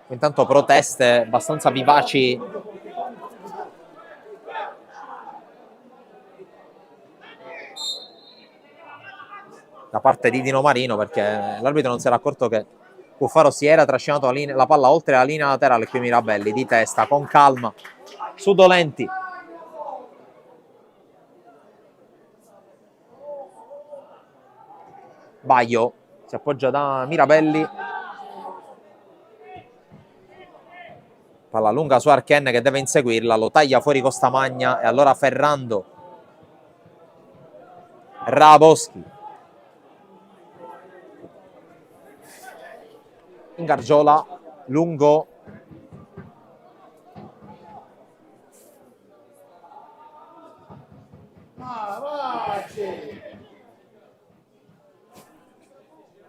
Intanto proteste abbastanza vivaci da parte di Dino Marino, perché l'arbitro non si era accorto che Cuffaro si era trascinato la palla oltre la linea laterale. Qui Mirabelli di testa, con calma, su Dolenti. Baio si appoggia da Mirabelli. Palla lunga su Archen che deve inseguirla, lo taglia fuori Costamagna e allora Ferrando. Raboschi. Ingargiola, lungo.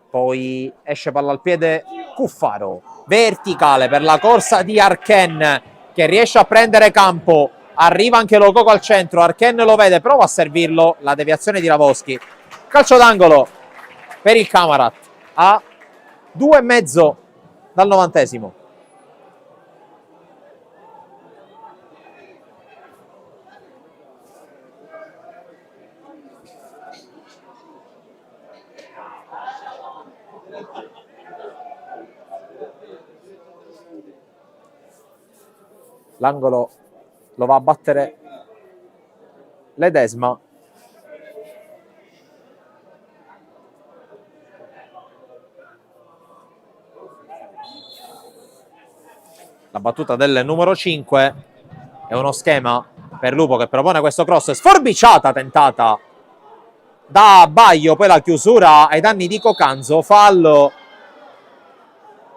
Poi esce palla al piede Cuffaro. Verticale per la corsa di Archen, che riesce a prendere campo. Arriva anche Lococo al centro. Archen lo vede, prova a servirlo. La deviazione di Raboschi. Calcio d'angolo per il Camarat. A 2,5 dal 90°. L'angolo lo va a battere Ledesma. La battuta del numero 5 è uno schema per Lupo, che propone questo cross. Sforbiciata tentata da Baio, poi la chiusura ai danni di Cocanzo. Fallo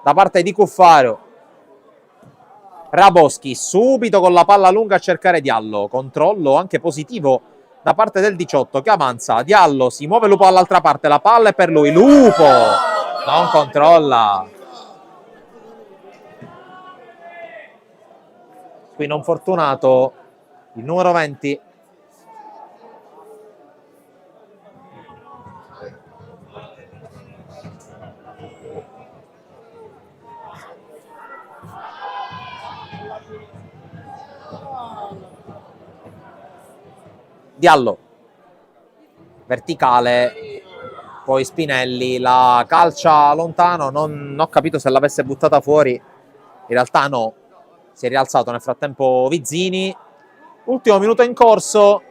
da parte di Cuffaro. Raboschi subito con la palla lunga a cercare Diallo. Controllo anche positivo da parte del 18 che avanza. Diallo si muove, Lupo dall'altra parte, la palla è per lui. Lupo non controlla. Qui non fortunato il numero 20. Diallo, verticale, poi Spinelli la calcia lontano, non ho capito se l'avesse buttata fuori, in realtà no, si è rialzato nel frattempo Vizzini. Ultimo minuto in corso,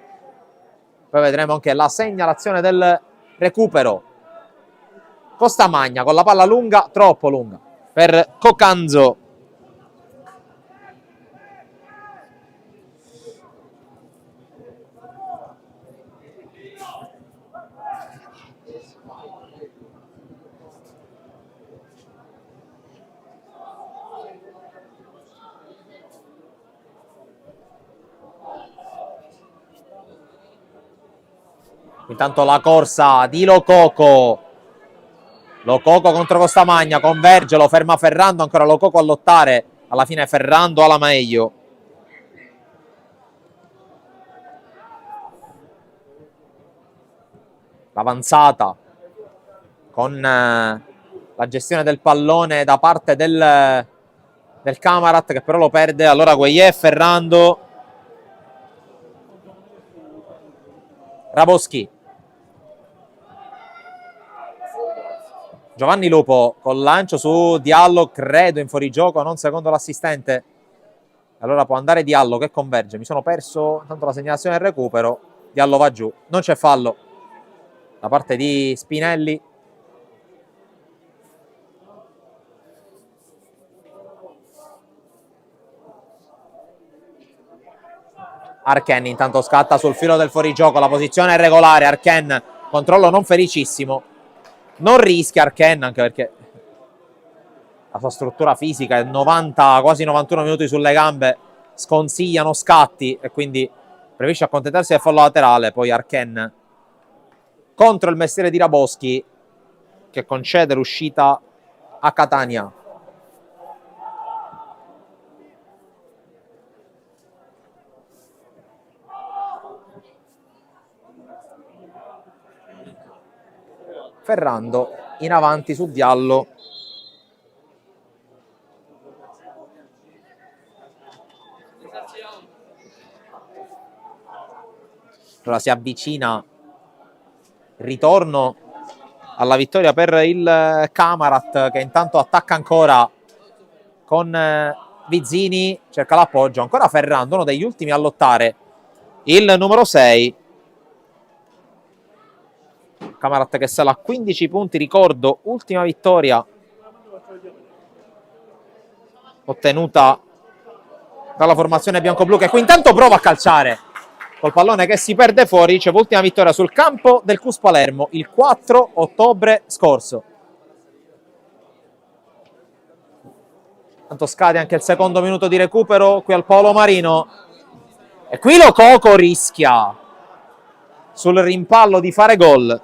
poi vedremo anche la segnalazione del recupero. Costamagna con la palla lunga, troppo lunga per Cocanzo. Intanto la corsa di Lococo. Lococo contro Costamagna, converge, lo ferma Ferrando, ancora Lococo a lottare. Alla fine Ferrando ha la meglio. l'avanzata con la gestione del pallone da parte del Camarat, che però lo perde. Allora Gueye, Ferrando, Raboschi, Giovanni Lupo col lancio su Diallo, credo in fuorigioco, non secondo l'assistente. Allora può andare Diallo che converge. Mi sono perso tanto la segnalazione del recupero. Diallo va giù, non c'è fallo da parte di Spinelli. Arken intanto scatta sul filo del fuorigioco, la posizione è regolare, Arken, controllo non felicissimo, non rischia Arken, anche perché la sua struttura fisica è 90, quasi 91 minuti sulle gambe, sconsigliano scatti e quindi preferisce accontentarsi del fallo laterale. Poi Arken contro il mestiere di Raboschi, che concede l'uscita a Catania. Ferrando in avanti su Diallo. Allora si avvicina il ritorno alla vittoria per il Camarat, che intanto attacca ancora con Vizzini, cerca l'appoggio, ancora Ferrando, uno degli ultimi a lottare, il numero 6. Camarat che sale a 15 punti, ricordo, ultima vittoria ottenuta dalla formazione bianco-blu, che qui intanto prova a calciare col pallone che si perde fuori. Riceve ultima vittoria sul campo del CUS Palermo il 4 ottobre scorso. Tanto scade anche il secondo minuto di recupero qui al Paolo Marino e qui Lo Coco rischia sul rimpallo di fare gol.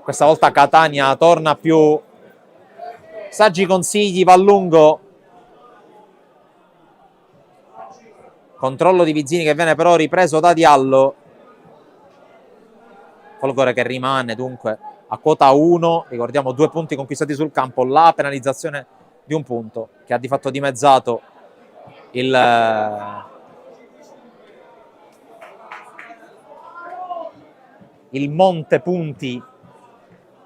Questa volta Catania torna più saggi consigli, va a lungo. Controllo di Vizzini che viene però ripreso da Diallo. Folgore che rimane dunque a quota 1. Ricordiamo 2 punti conquistati sul campo, la penalizzazione di 1 punto che ha di fatto dimezzato il monte punti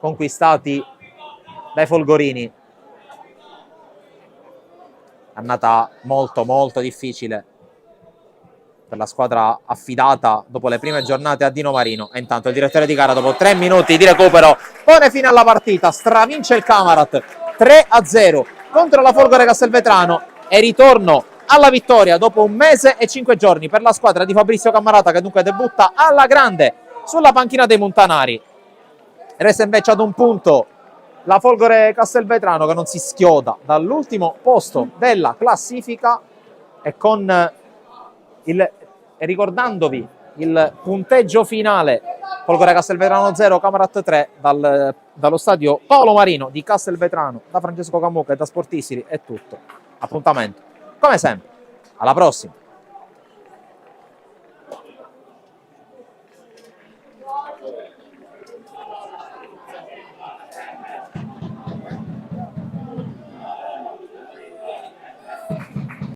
conquistati dai folgorini. Annata molto molto difficile per la squadra affidata dopo le prime giornate a Dino Marino. E intanto il direttore di gara, dopo 3 minuti di recupero, pone fine alla partita, stravince il Camarat 3-0 contro la Folgore Castelvetrano e ritorno alla vittoria dopo 1 mese e 5 giorni per la squadra di Fabrizio Cammarata, che dunque debutta alla grande sulla panchina dei Montanari. Resta invece ad 1 punto la Folgore Castelvetrano, che non si schioda dall'ultimo posto della classifica, e con ricordandovi il punteggio finale: Folgore Castelvetrano 0, Camarat 3, dallo stadio Paolo Marino di Castelvetrano. Da Francesco Camuca e da Sportissimi è tutto. Appuntamento come sempre alla prossima.